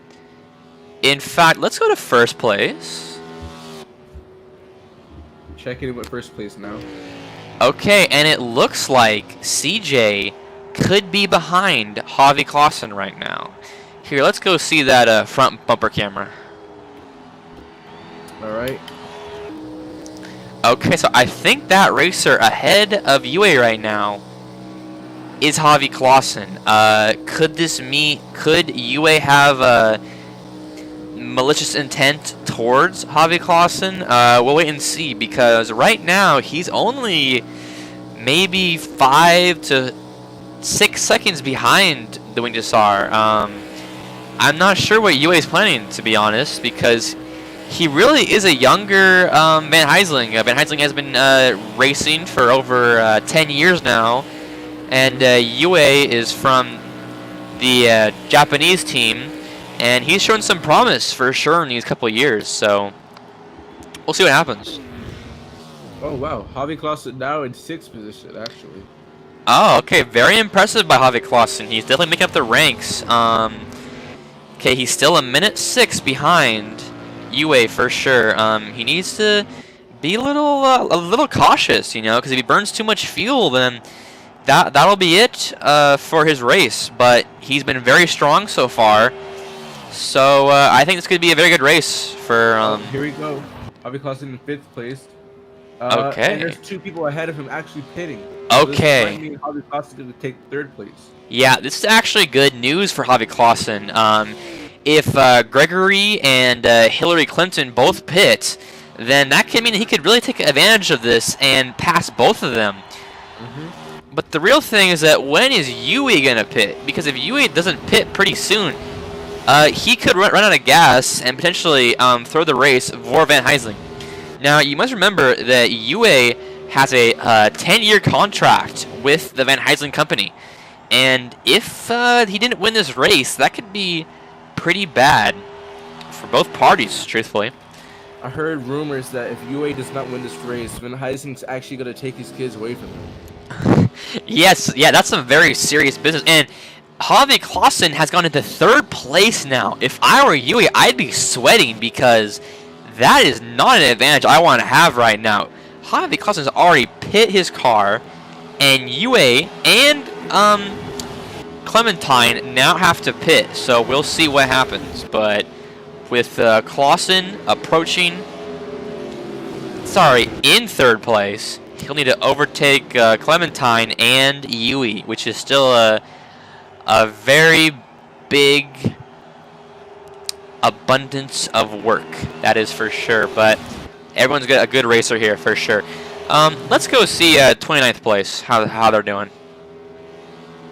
In fact, let's go to 1st place. Checking in with 1st place now. Okay, and it looks like CJ could be behind Javi Clausen right now. Here, let's go see that front bumper camera. All right. Okay, so I think that racer ahead of UA right now is Javi Clausen. Could UA have a malicious intent towards Javi Clausen? We'll wait and see, because right now he's only maybe 5 to 6 seconds behind the Wing Desar. I'm not sure what UA is planning, to be honest, because he really is a younger Van Heisling. Van Heisling has been racing for over 10 years now, and UA is from the Japanese team, and he's shown some promise for sure in these couple of years, so we'll see what happens. Oh, wow. Javi Clausen now in 6th position, actually. Oh, okay. Very impressive by Javi Clausen. He's definitely making up the ranks. Okay, he's still a minute 6 behind UA for sure. He needs to be a little cautious, you know, because if he burns too much fuel, then that'll be it for his race. But he's been very strong so far, so I think this could be a very good race for. Here we go. Javi Clausen in 5th place. Okay. And there's 2 people ahead of him actually pitting. Okay. So this might mean Javi Clausen going to take 3rd place. Yeah, this is actually good news for Javi Clausen. If Gregory and Hillary Clinton both pit, then that could mean he could really take advantage of this and pass both of them. But the real thing is that when is Yui going to pit? Because if Yui doesn't pit pretty soon, he could run out of gas and potentially throw the race for Van Heisling. Now, you must remember that UA has a 10-year contract with the Van Heisling company. And if he didn't win this race, that could be pretty bad for both parties, truthfully. I heard rumors that if UA does not win this race, Van Heisling's actually going to take his kids away from him. Yes, yeah, that's some very serious business. And Javi Clausen has gone into 3rd place now. If I were Yui, I'd be sweating because that is not an advantage I want to have right now. Javi Clausen's already pit his car, and UA and Clementine now have to pit. So we'll see what happens. But with Clausen approaching, in 3rd place, he'll need to overtake Clementine and Yui, which is still a very big abundance of work, that is for sure. But everyone's got a good racer here for sure. Let's go see 29th place, how they're doing.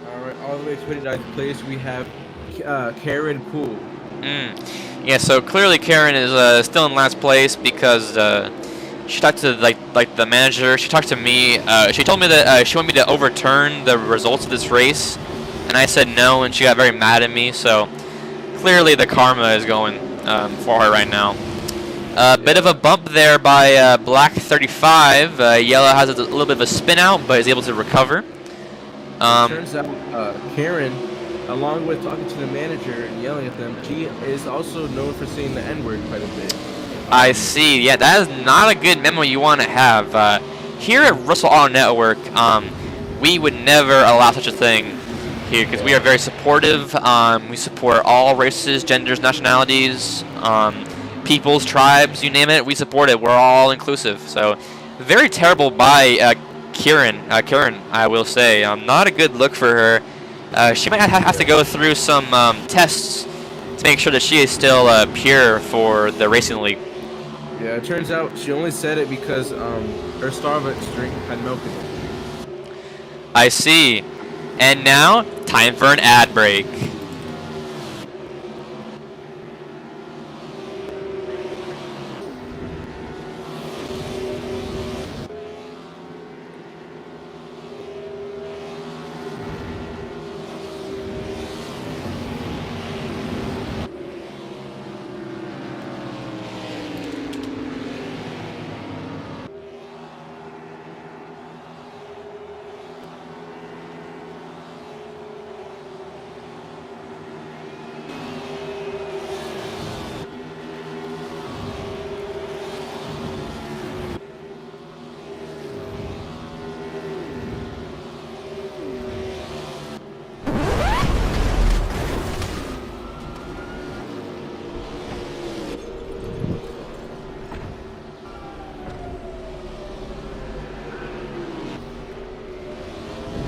Alright, all the way to 29th place, we have Karen Poole. Yeah, so clearly Karen is still in last place because she talked to like the manager. She talked to me. She told me that she wanted me to overturn the results of this race, and I said no, and she got very mad at me. So clearly the karma is going for her right now. Bit of a bump there by Black 35. Yellow has a little bit of a spin out, but is able to recover. Turns out Karen, along with talking to the manager and yelling at them, she is also known for saying the N-word quite a bit. I see. Yeah, that is not a good memo you want to have. Here at Russell Auto Network, we would never allow such a thing here because we are very supportive. We support all races, genders, nationalities, peoples, tribes, you name it. We support it. We're all inclusive. So, very terrible by Karen, I will say. Not a good look for her. She might have to go through some tests to make sure that she is still pure for the racing league. Yeah, it turns out she only said it because her Starbucks drink had milk in it. I see. And now, time for an ad break.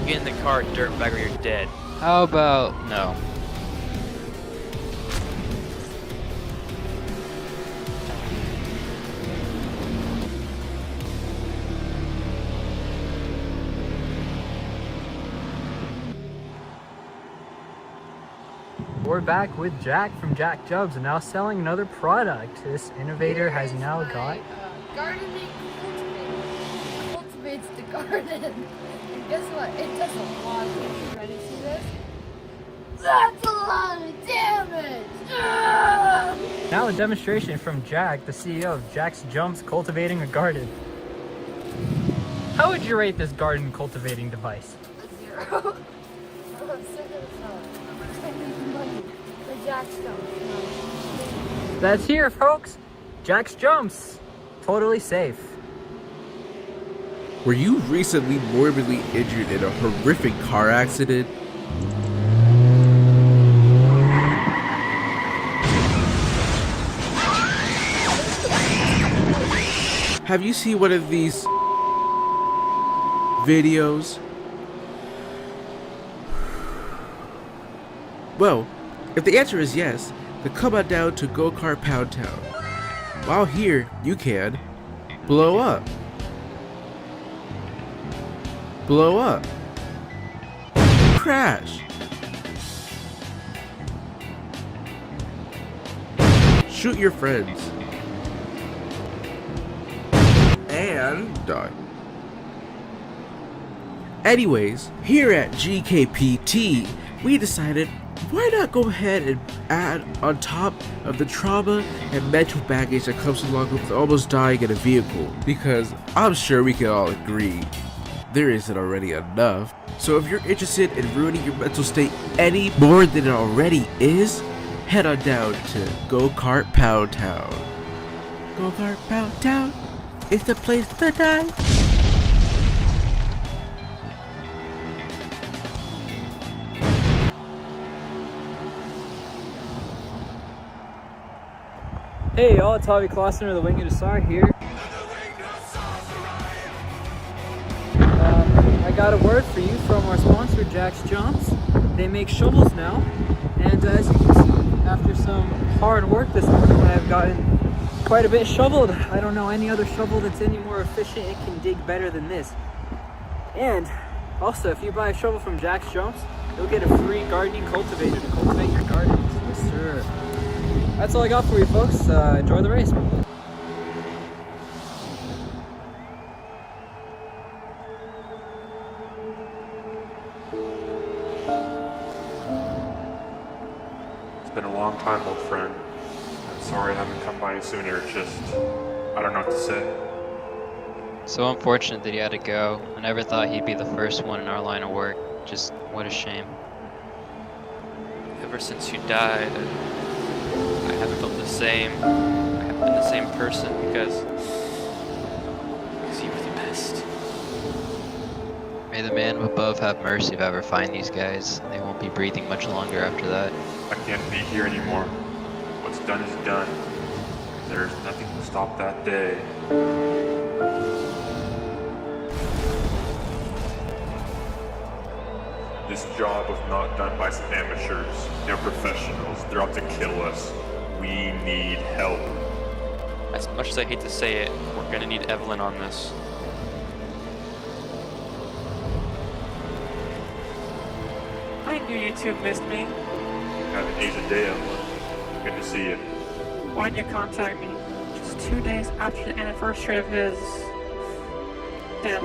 Get in the car, dirtbag, or you're dead. How about no? We're back with Jack from Jack Jubs and now selling another product. This innovator has now got gardening cultivates the garden. And guess what? It does a lot of things. You ready to see this? That's a lot of damage! Ah! now a demonstration from Jack, the CEO of Jack's Jumps Cultivating a Garden. How would you rate this garden cultivating device? A 0. I'm sick of this. Jack Jumps. No. That's here, folks. Jack's Jumps. Totally safe. Were you recently morbidly injured in a horrific car accident? Have you seen one of these videos? Well, if the answer is yes, then come on down to Go-Kart Pound Town. While here, you can blow up. Blow up. Crash. Shoot your friends. And die. Anyways, here at GKPT, we decided why not go ahead and add on top of the trauma and mental baggage that comes along with almost dying in a vehicle, because I'm sure we can all agree there isn't already enough. So if you're interested in ruining your mental state any more than it already is, head on down to Go-Kart Pound Town. Go-Kart Pound Town is the place to die. Hey y'all, it's Javi Klossner of the Winged Star here. I got a word for you from our sponsor, Jack's Jumps. They make shovels now, and as you can see, after some hard work this morning, I have gotten quite a bit shoveled. I don't know any other shovel that's any more efficient. It can dig better than this. And also, if you buy a shovel from Jack's Jumps, you'll get a free gardening cultivator to cultivate your gardens. Yes, sir. That's all I got for you, folks. Enjoy the race. It's been a long time, old friend. I'm sorry I haven't come by sooner. It's just, I don't know what to say. So unfortunate that he had to go. I never thought he'd be the first one in our line of work. Just what a shame. Ever since you died, I haven't felt the same. I haven't been the same person because you were the best. May the man above have mercy if I ever find these guys. They won't be breathing much longer after that. I can't be here anymore. What's done is done. There's nothing to stop that day. This job was not done by some amateurs. They're professionals. They're out to kill us. We need help. As much as I hate to say it, we're gonna need Evelyn on this. I knew you two missed me. Have an Asia day, Evelyn. Good to see you. Why'd you contact me? Just 2 days after the anniversary of his death.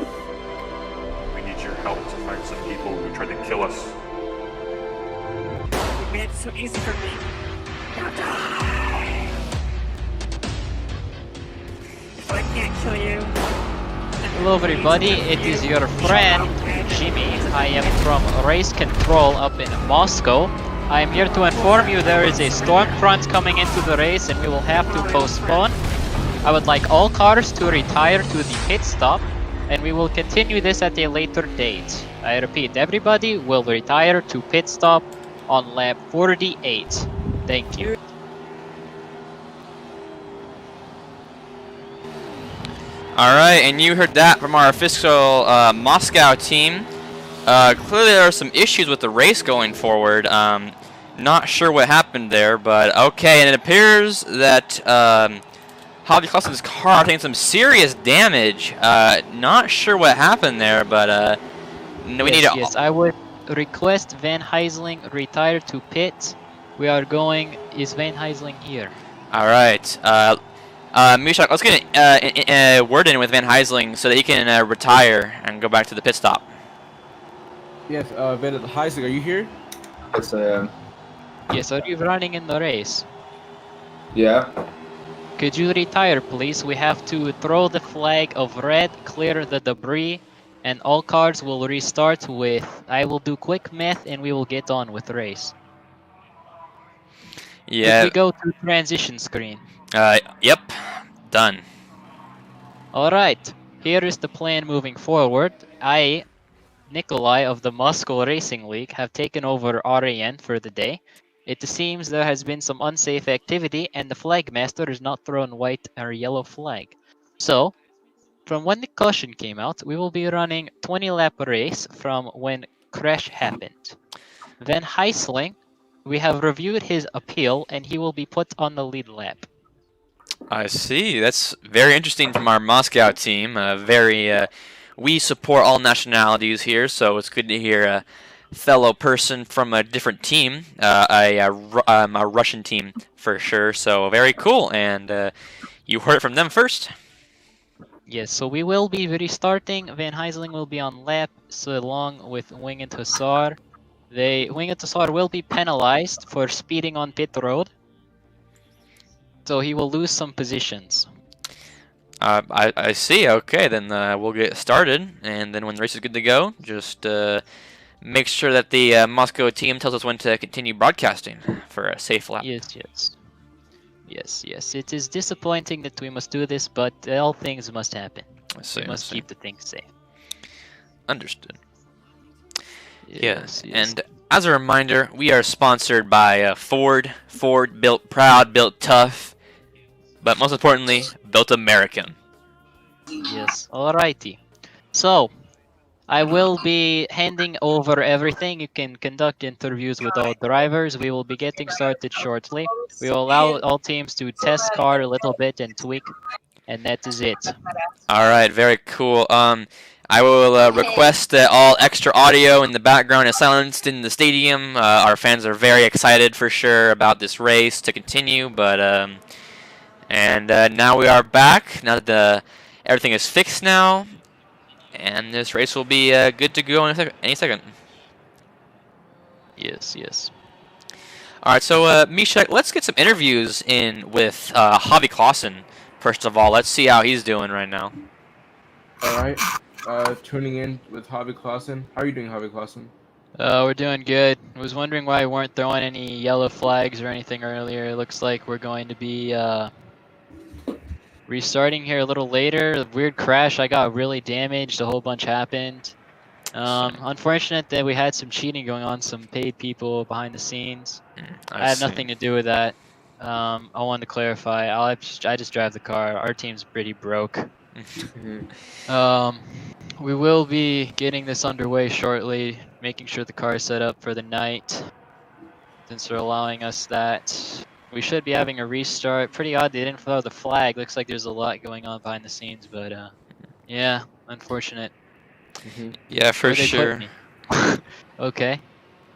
We need your help to find some people who tried to kill us. You made it so easy for me. Now die. If I can't kill you. Hello everybody, it is your friend Jimmy. I am from Race Control up in Moscow. I am here to inform you there is a storm front coming into the race and we will have to postpone. I would like all cars to retire to the pit stop and we will continue this at a later date. I repeat, everybody will retire to pit stop on lap 48. Thank you. Alright, and you heard that from our official Moscow team. Clearly there are some issues with the race going forward. Not sure what happened there, but okay, and it appears that Javi Klaussen's car taking some serious damage. Not sure what happened there, but no, we need to... Yes, I would request Van Heisling retire to pit. We are going... Is Van Heisling here? Alright, Misha, let's get a word in with Van Heisling so that he can retire and go back to the pit stop. Yes, Van Heisling, are you here? Yes, I am. Yes, are you running in the race? Yeah. Could you retire, please? We have to throw the flag of red, clear the debris, and all cars will restart with... I will do quick math and we will get on with the race. Did Yeah. we go to transition screen? Yep. Done. Alright, here is the plan moving forward. I, Nikolai of the Moscow Racing League, have taken over RAN for the day. It seems there has been some unsafe activity and the flag master has not thrown white or yellow flag. So, from when the caution came out, we will be running 20 lap race from when crash happened. Van Heisling, we have reviewed his appeal and he will be put on the lead lap. I see. That's very interesting from our Moscow team. We support all nationalities here, so it's good to hear a fellow person from a different team, a Russian team for sure. So very cool, and you heard it from them first. Yes, so we will be restarting. Van Heisling will be on lap, so along with Wing and Hussar. Wing and Hussar will be penalized for speeding on pit road. So he will lose some positions. I see. Okay, then we'll get started, and then when the race is good to go, just make sure that the Moscow team tells us when to continue broadcasting for a safe lap. Yes. It is disappointing that we must do this, but all things must happen. I we must keep the things safe. Understood. Yes. And as a reminder, we are sponsored by Ford. Ford, built proud, built tough, but most importantly, built American. Yes. Alrighty. So, I will be handing over everything. You can conduct interviews with all drivers. We will be getting started shortly. We will allow all teams to test car a little bit and tweak, and that is it. All right, very cool. I will request that all extra audio in the background is silenced in the stadium. Our fans are very excited for sure about this race to continue, but now we are back. Now that everything is fixed now. And this race will be good to go in any second. Yes. All right, so Mishek, let's get some interviews in with Javi Clausen. First of all, let's see how he's doing right now. All right. Tuning in with Javi Clausen. How are you doing, Javi Clausen? We're doing good. I was wondering why we weren't throwing any yellow flags or anything earlier. It looks like we're going to be restarting here a little later. Weird crash. I got really damaged. A whole bunch happened. Unfortunate that we had some cheating going on. Some paid people behind the scenes. I had nothing to do with that. I wanted to clarify. I just drive the car. Our team's pretty broke. We will be getting this underway shortly, making sure the car is set up for the night. Since they're allowing us that. We should be having a restart. Pretty odd they didn't throw the flag. Looks like there's a lot going on behind the scenes, but yeah, unfortunate. Yeah, for sure. Okay.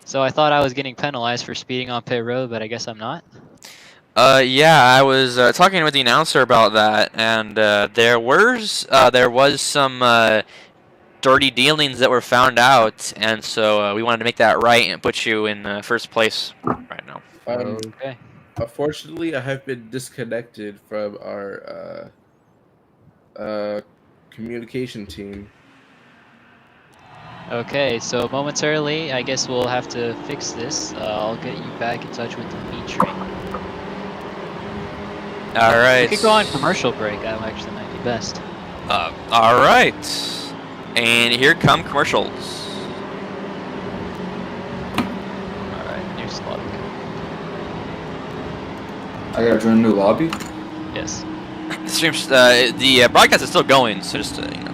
So I thought I was getting penalized for speeding on pit road, but I guess I'm not. Yeah, I was talking with the announcer about that, and there was some dirty dealings that were found out, and so we wanted to make that right and put you in first place right now. Okay. Unfortunately, I have been disconnected from our communication team. Okay, so momentarily, I guess we'll have to fix this. I'll get you back in touch with Dimitri. All right. We could go on commercial break. That actually might be best. All right. And here come commercials. All right, new slot. I gotta join a new lobby? Yes. The broadcast is still going, so just you know.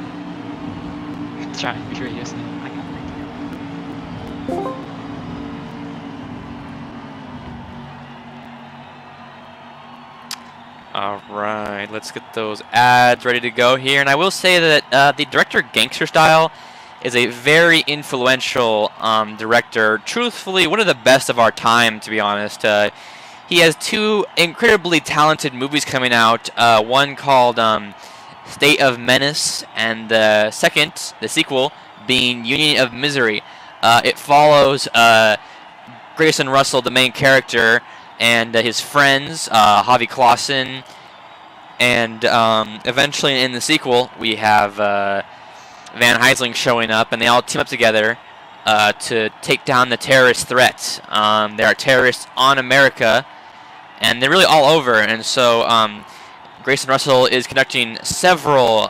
Try and be sure you listen. All right, let's get those ads ready to go here. And I will say that the director Gangster Style is a very influential director. Truthfully, one of the best of our time, to be honest. He has two incredibly talented movies coming out. One called State of Menace, and the second, the sequel, being Union of Misery. It follows Grayson Russell, the main character, and his friends, Javi Clausen, and eventually in the sequel we have Van Heisling showing up, and they all team up together to take down the terrorist threat. There are terrorists on America, and they're really all over. And so Grayson Russell is conducting several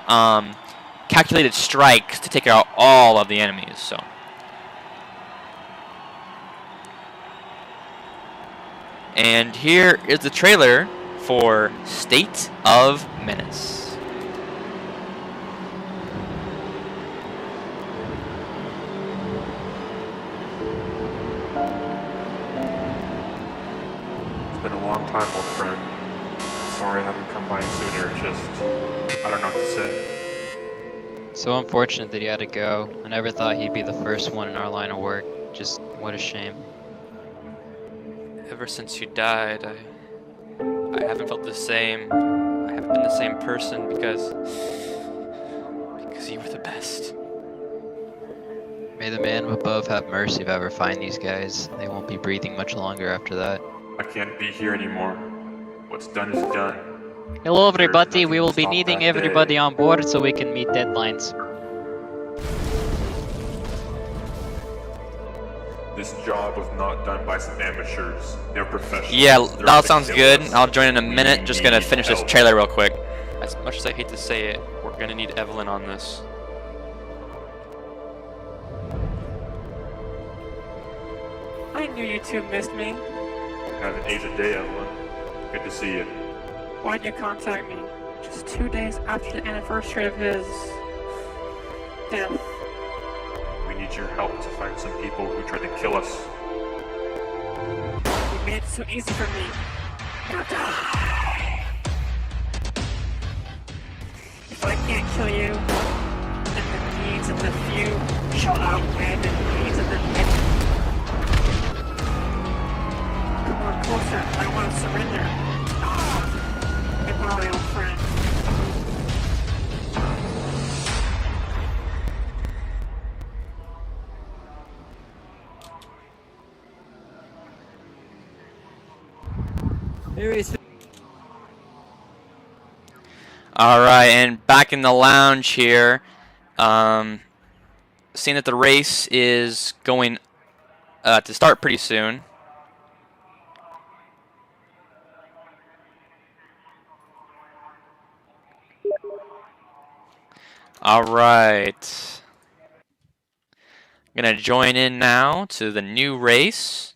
calculated strikes to take out all of the enemies. So. And here is the trailer for State of Menace. It's been a long time, old friend. Sorry I haven't come by sooner. Just, I don't know what to say. So unfortunate that he had to go. I never thought he'd be the first one in our line of work. Just what a shame. Ever since you died, I haven't felt the same. I haven't been the same person because you were the best. May the man above have mercy if I ever find these guys. They won't be breathing much longer after that. I can't be here anymore. What's done is done. Hello There's everybody, nothing we to will be stop needing that everybody day. on board so we can meet deadlines. This job was not done by some amateurs. They're professionals. Yeah, They're that out to sounds kill good. us. I'll join in a We minute. Just gonna need finish this help. trailer real quick. As much as I hate to say it, we're gonna need Evelyn on this. I knew you two missed me. Have an aged day, Evelyn. Good to see you. Why'd you contact me? Just 2 days after the anniversary of his death. We need your help to find some people who tried to kill us. You made it so easy for me. Now die. If I can't kill you, then the needs of the few shall outweigh the needs of the many. Come on closer. I want to surrender. Goodbye, old friend. All right, and back in the lounge here. Seeing that the race is going to start pretty soon. All right. I'm going to join in now to the new race.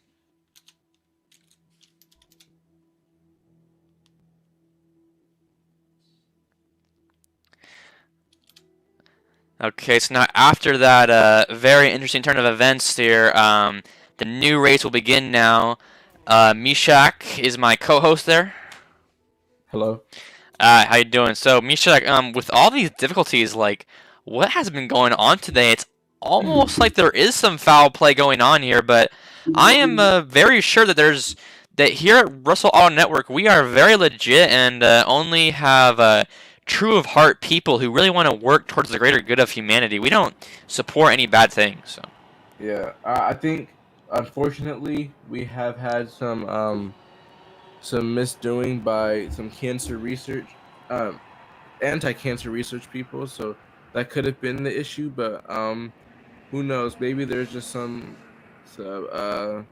Okay, so now after that very interesting turn of events here, the new race will begin now. Mishak is my co-host there. Hello. How you doing? So, Mishak, with all these difficulties, like, what has been going on today? It's almost like there is some foul play going on here, but I am very sure that that here at Russell Auto Network, we are very legit and only have true of heart people who really want to work towards the greater good of humanity. We don't support any bad things. So. Yeah, I think unfortunately we have had some misdoing by some cancer research, anti-cancer research people. So that could have been the issue, but who knows? Maybe there's just some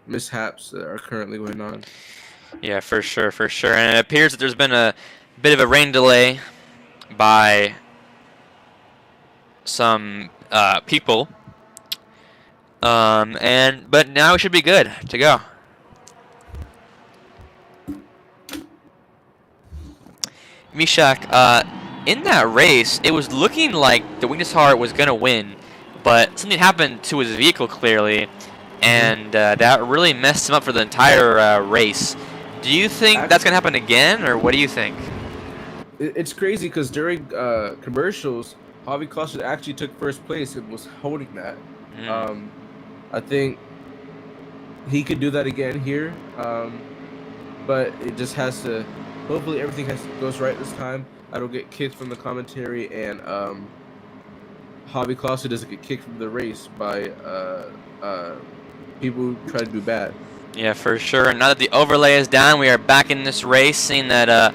mishaps that are currently going on. Yeah, for sure, for sure. And it appears that there's been a bit of a rain delay by some people. But now we should be good to go. Mishak, in that race, it was looking like the Weakness Heart was gonna win, but something happened to his vehicle clearly, and that really messed him up for the entire race. Do you think that's gonna happen again, or what do you think? It's crazy because during commercials, Javi Costa actually took first place and was holding that. I think he could do that again here, but it just has to. Hopefully, everything goes right this time. I don't get kicked from the commentary, and Javi Costa doesn't get kicked from the race by people who try to do bad. Yeah, for sure. And now that the overlay is down, we are back in this race, seeing that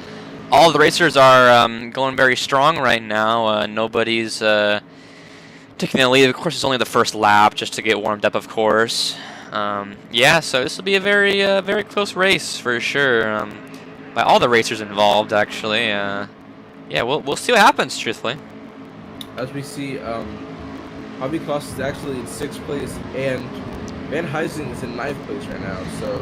all the racers are going very strong right now. Nobody's taking the lead. Of course, it's only the first lap just to get warmed up, of course. Yeah, so this will be a very close race for sure. by all the racers involved, actually. Yeah, we'll see what happens, truthfully. As we see, Hobby Kloss is actually in 6th place, and Van Heisling is in 9th place right now. So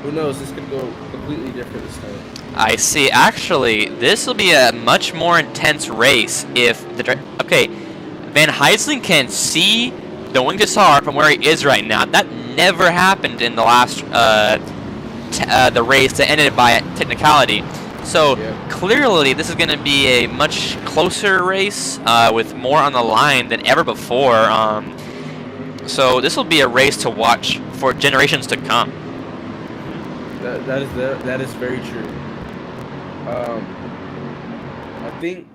who knows? This could go completely different this time. I see. Actually, this will be a much more intense race if the okay, Van Heisling can see the wing to SAR from where he is right now. That never happened in the last the race that ended by a technicality. So clearly, this is going to be a much closer race with more on the line than ever before. So this will be a race to watch for generations to come. That is very true. I think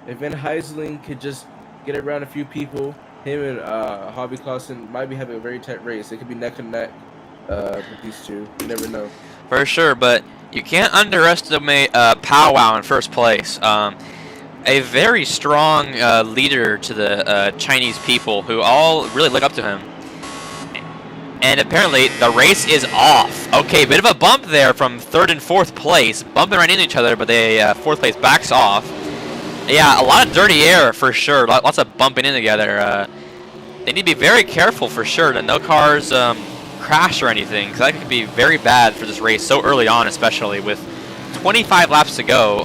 if Van Heisling could just get around a few people, him and Hobby Kloss might be having a very tight race. It could be neck and neck with these two. You never know. For sure, but you can't underestimate Powwow in first place. A very strong leader to the Chinese people who all really look up to him. And apparently the race is off. Okay, bit of a bump there from 3rd and 4th place. Bumping right into each other, but they 4th place backs off. Yeah, a lot of dirty air for sure. Lots of bumping in together. They need to be very careful for sure that no cars crash or anything, because that could be very bad for this race so early on, especially with 25 laps to go.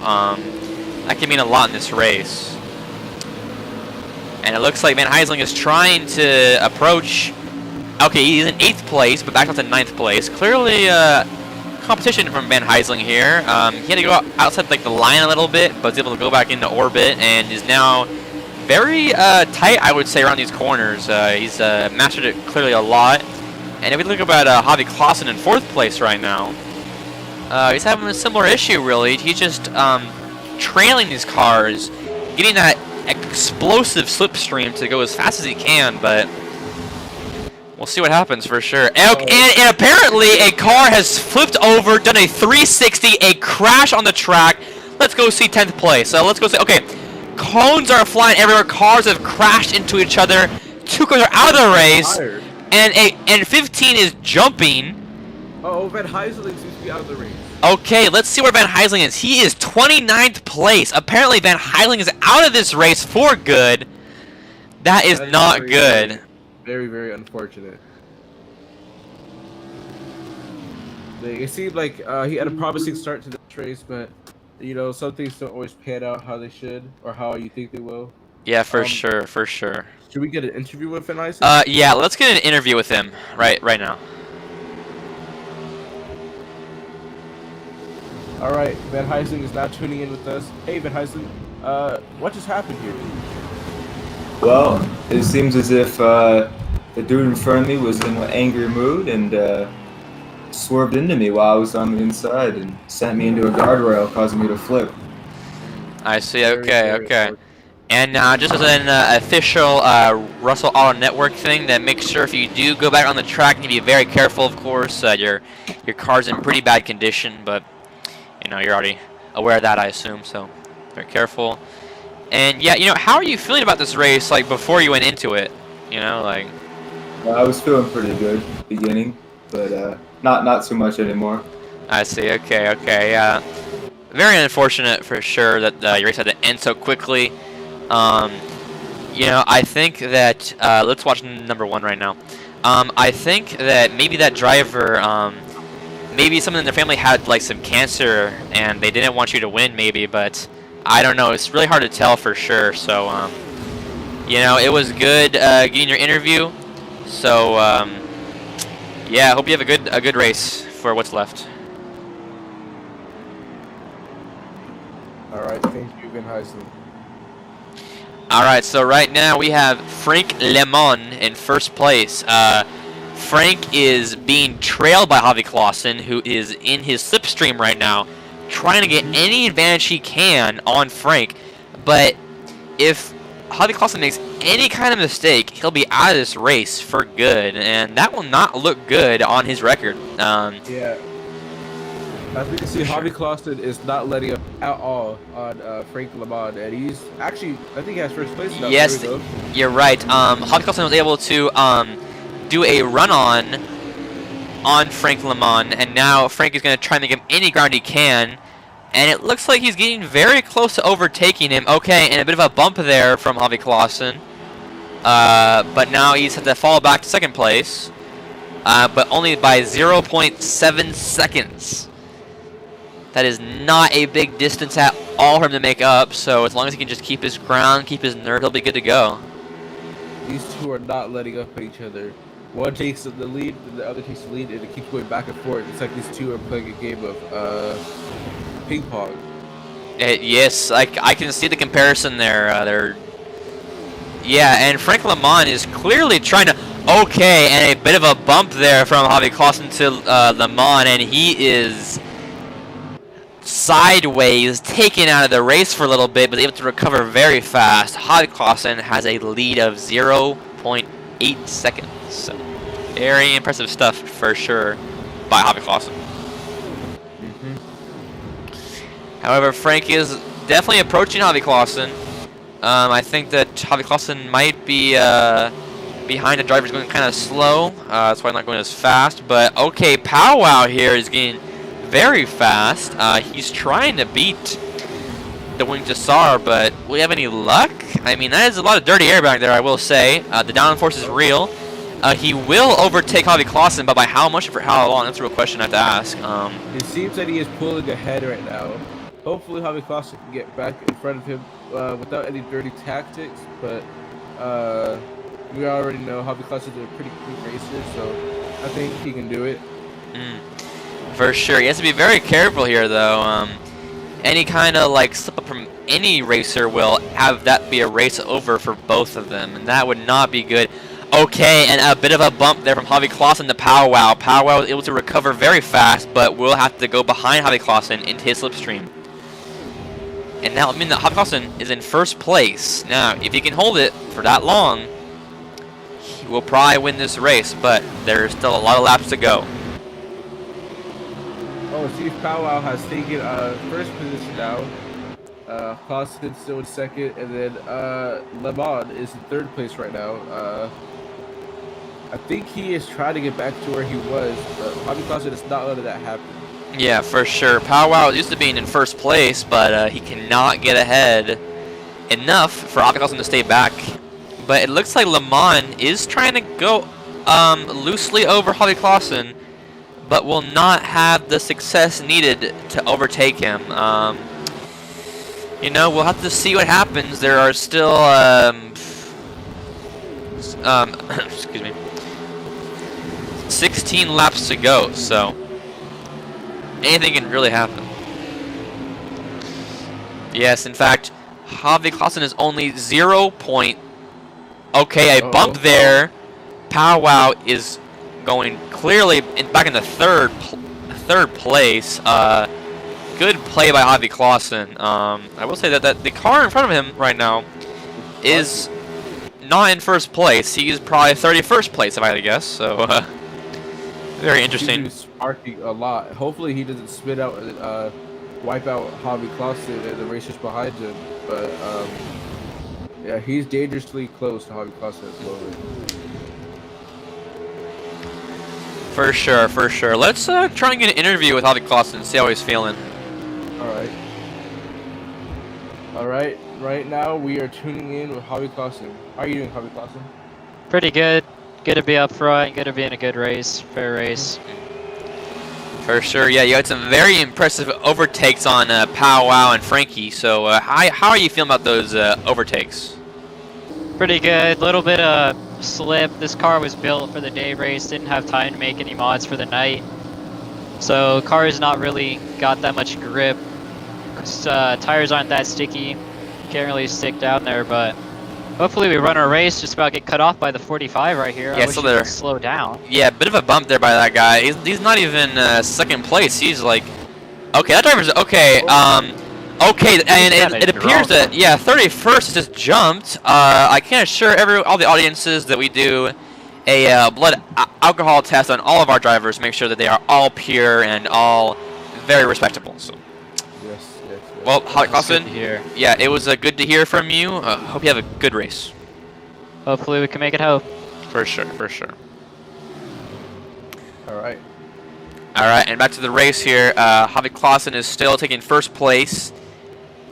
That can mean a lot in this race. And it looks like Van Heisling is trying to approach. Okay, he's in 8th place, but back up to 9th place. Clearly, competition from Van Heisling here. He had to go outside like the line a little bit, but was able to go back into orbit and is now very tight, I would say, around these corners. He's mastered it clearly a lot. And if we look about Hobby Kloss in 4th place right now, he's having a similar issue, really. He's just trailing these cars, getting that explosive slipstream to go as fast as he can, but we'll see what happens for sure. And apparently a car has flipped over, done a 360, a crash on the track. Let's go see 10th place. So let's go see. Okay, cones are flying everywhere. Cars have crashed into each other. 2 cars are out of the race, and 15 is jumping. Oh, Van Heisling seems to be out of the race. Okay, let's see where Van Heisling is. He is 29th place. Apparently Van Heisling is out of this race for good. That is not good. Very, very unfortunate. It seemed like he had a promising start to this race, but you know, some things don't always pan out how they should or how you think they will. Yeah, for sure, for sure. Should we get an interview with Van Heisling? Yeah, let's get an interview with him right now. All right, Van Heisling is now tuning in with us. Hey, Van Heisling, what just happened here? Well, it seems as if the dude in front of me was in an angry mood and swerved into me while I was on the inside and sent me into a guardrail, causing me to flip. I see. Okay. And just as an official Russell Auto Network thing, that makes sure if you do go back on the track, you need to be very careful. Of course, your car's in pretty bad condition, but you know you're already aware of that, I assume. So very careful. And yeah, you know, how are you feeling about this race, like before you went into it? You know, like. Well, I was feeling pretty good beginning, but not so much anymore. I see. Okay. Yeah. Very unfortunate for sure that your race had to end so quickly. You know, I think that let's watch number 1 right now. I think that maybe that driver, maybe someone in their family had like some cancer and they didn't want you to win, maybe, but. I don't know. It's really hard to tell for sure. So, you know, it was good getting your interview. So, yeah, I hope you have a good race for what's left. All right, thank you, Van Heisling. All right, so right now we have Frank Lemon in first place. Frank is being trailed by Hobby Kloss, who is in his slipstream right now, trying to get any advantage he can on Frank, but if Hobby Kloss makes any kind of mistake, he'll be out of this race for good, and that will not look good on his record. Yeah. As we can see, Hobby Kloss is not letting up at all on Frank Lemon, and he's actually, I think he has first place now. Yes, you're right. Hobby Kloss was able to do a run-on on Frank Lemon, and now Frank is going to try and make him any ground he can. And it looks like he's getting very close to overtaking him. Okay, and a bit of a bump there from Javi Clausen. But now he's had to fall back to second place. But only by 0.7 seconds. That is not a big distance at all for him to make up. So as long as he can just keep his ground, keep his nerve, he'll be good to go. These two are not letting up at each other. One takes the lead, and the other takes the lead, and it keeps going back and forth. It's like these two are playing a game of ping pong. Yes, I can see the comparison there. Yeah, and Frank Lemon is clearly trying to... Okay, and a bit of a bump there from Javi Clausen to Lemon, and he is sideways, taken out of the race for a little bit, but able to recover very fast. Javi Clausen has a lead of 0.8 seconds. So, very impressive stuff for sure by Javi Clausen. However, Frank is definitely approaching Javi Clausen. I think that Javi Clausen might be behind the driver's going kind of slow. That's why I'm not going as fast. But okay, Powwow here is getting very fast. He's trying to beat the Wing Tsar, but will we have any luck? I mean, that is a lot of dirty air back there, I will say. The downforce is real. He will overtake Javi Clausen, but by how much and for how long? That's a real question I have to ask. It seems that he is pulling ahead right now. Hopefully Javi Clausen can get back in front of him without any dirty tactics, but we already know Javi Clausen is a pretty quick racer, so I think he can do it. For sure. He has to be very careful here, though. Any kind of like slip up from any racer will have that be a race over for both of them, and that would not be good. Okay, and a bit of a bump there from Javi Clausen to Powwow. Powwow was able to recover very fast, but will have to go behind Javi Clausen into his slipstream. And that will mean that Javi Clausen is in first place. Now, if he can hold it for that long, he will probably win this race, but there's still a lot of laps to go. Oh, Steve Powwow has taken first position now. Clausen still in second, and then Lemon is in third place right now. I think he is trying to get back to where he was, but Javi Clausen is not letting that happen. Yeah, for sure. Powwow is used to being in first place, but he cannot get ahead enough for Javi Clausen to stay back. But it looks like Lemon is trying to go loosely over Javi Clausen, but will not have the success needed to overtake him. You know, we'll have to see what happens. There are still, excuse me, 16 laps to go, so anything can really happen. Yes, in fact, Javi Clausen is only 0. Okay, a bump there. Powwow is going clearly back in the third place. Good play by Javi Clausen. I will say that the car in front of him right now is not in first place. He is probably 31st place, if I had to guess. So, very interesting. He's sparking a lot. Hopefully, he doesn't spit out and wipe out Javi Clausen and the racers behind him. But yeah, he's dangerously close to Javi Clausen at the moment. For sure, for sure. Let's try and get an interview with Javi Clausen and see how he's feeling. All right. Right now, we are tuning in with Javi Clausen. How are you doing, Javi Clausen? Pretty good. Good to be up front. Good to be in a good race. Fair race. For sure, yeah. You had some very impressive overtakes on Powwow and Frankie. So, how are you feeling about those overtakes? Pretty good. Little bit of slip. This car was built for the day race. Didn't have time to make any mods for the night. So, car has not really got that much grip. Tires aren't that sticky. Can't really stick down there, but hopefully we run our race. Just about get cut off by the 45 right here. Yeah, I wish so he could slow down. Yeah, a bit of a bump there by that guy. He's not even second place. He's like, okay, that driver's okay. Okay, and it appears that 31st just jumped. I can assure all the audiences that we do a blood alcohol test on all of our drivers. Make sure that they are all pure and all very respectable. So. Well, Javi Clausen, yeah, it was good to hear from you. Hope you have a good race. Hopefully we can make it home. For sure, for sure. All right. All right, and back to the race here. Javi Clausen is still taking first place,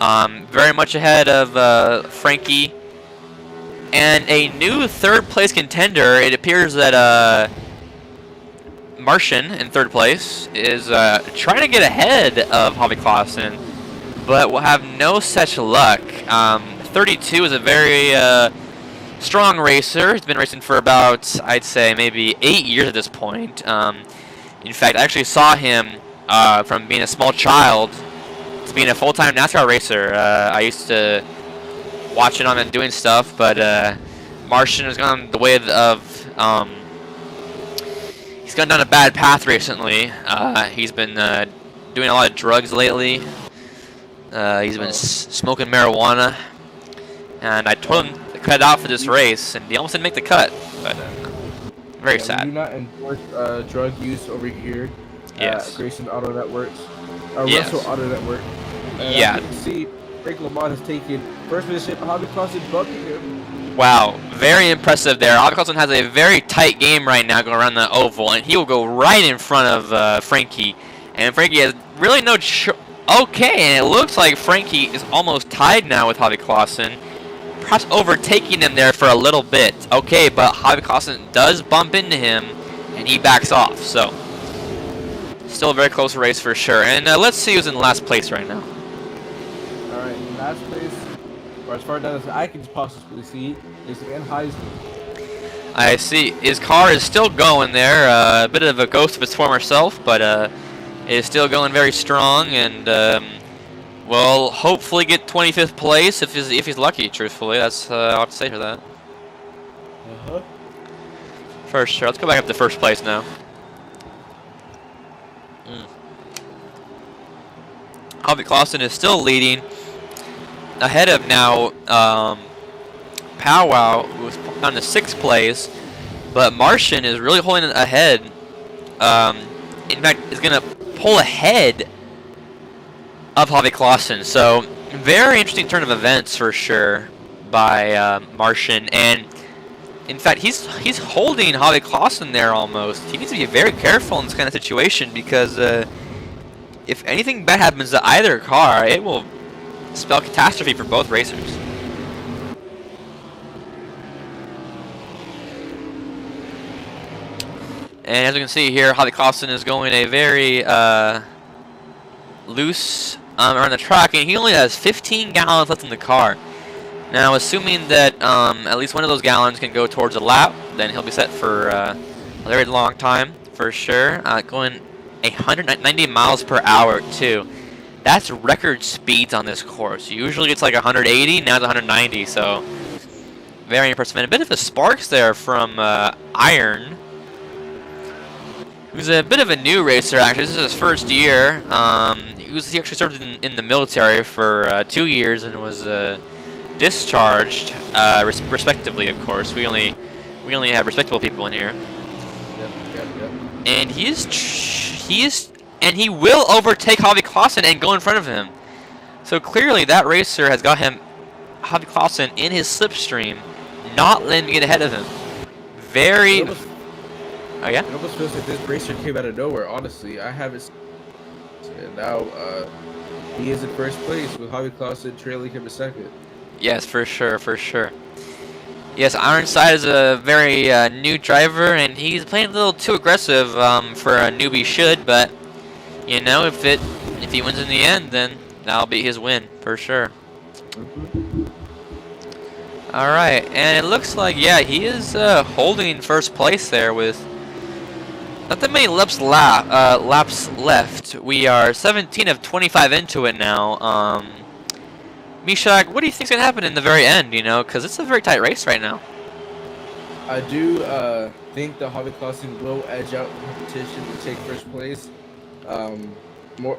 very much ahead of Frankie. And a new third place contender. It appears that Martian in third place is trying to get ahead of Javi Clausen, but will have no such luck. 32 is a very strong racer. He's been racing for about, I'd say, maybe 8 years at this point. In fact, I actually saw him from being a small child to being a full-time NASCAR racer. I used to watching him and doing stuff, but Martian has gone the way of he's gone down a bad path recently. He's been doing a lot of drugs lately. He's been smoking marijuana, and I told him to cut it out for this race, and he almost didn't make the cut. But very sad. We do not endorse drug use over here. Yes. Grayson Auto Networks. Yes. Russell Auto Network. Yeah. As you can see, Frank Lamont has taken first position. Javi Clausen bucking him. Wow, very impressive there. Javi Clausen has a very tight game right now going around the oval, and he will go right in front of Frankie. And Frankie has really no okay, and it looks like Frankie is almost tied now with Javi Clausen, perhaps overtaking him there for a little bit. Okay, but Javi Clausen does bump into him, and he backs off. So, still a very close race for sure. And let's see who's in last place right now. All right, in last place, or as far down as I can possibly see, is Van Heisling. I see. His car is still going there. A bit of a ghost of its former self, but it is still going very strong, and will hopefully get 25th place if he's lucky. Truthfully, that's all I have to say for that. For sure. Let's go back up to first place now. Javi Clausen is still leading, ahead of now Powwow, who's down to 6th place, but Martian is really holding it ahead. In fact, is going to pull ahead of Javi Clausen. So, very interesting turn of events for sure by Martian. And in fact, he's holding Javi Clausen there almost. He needs to be very careful in this kind of situation because if anything bad happens to either car, it will spell catastrophe for both racers. And as you can see here, Javi Clausen is going a very loose around the track, and he only has 15 gallons left in the car. Now, assuming that at least one of those gallons can go towards a lap, then he'll be set for a very long time, for sure. Going 190 miles per hour, too. That's record speeds on this course. Usually it's like 180, now it's 190, so very impressive. And a bit of a sparks there from Iron, who's a bit of a new racer, actually. This is his first year. He actually served in the military for 2 years and was discharged, respectively, of course. We only have respectable people in here. Yep. And he will overtake Javi Clausen and go in front of him. So clearly that racer has got Javi Clausen in his slipstream, not letting him get ahead of him. Very. Oh yeah. It almost feels like this racer came out of nowhere. Honestly, I haven't. And now he is in first place with Javi Clausen trailing him a second. Yes, for sure. Yes, Ironside is a very new driver, and he's playing a little too aggressive for a newbie should. But you know, if he wins in the end, then that'll be his win for sure. All right, and it looks like he is holding first place there with not that many laps left. We are 17 of 25 into it now. Mishak, what do you think's gonna happen in the very end? You know, because it's a very tight race right now. I do think that Javi Clausen will edge out the competition to take first place.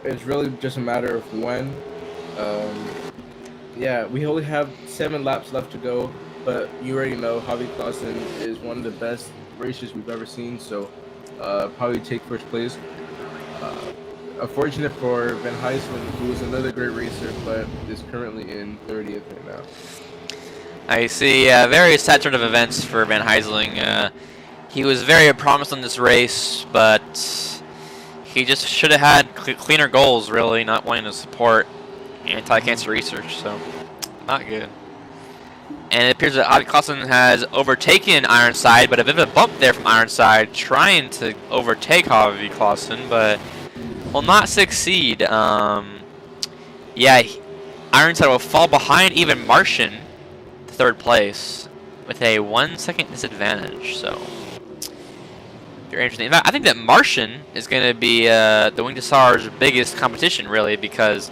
It's really just a matter of when. We only have 7 laps left to go, but you already know Javi Clausen is one of the best racers we've ever seen, so probably take first place. Unfortunate for Van Heisling, who is another great racer, but is currently in 30th right now. I see. Very sad turn of events for Van Heisling. He was very promised in this race, but He just should have had cleaner goals, really, not wanting to support anti-cancer research, so not good. And it appears that Javi Clausen has overtaken Ironside, but a bit of a bump there from Ironside, trying to overtake Javi Clausen, but will not succeed. Yeah, Ironside will fall behind even Martian, third place, with a 1 second disadvantage, so very interesting. In fact, I think that Martian is going to be the Wing to SAR's biggest competition, really, because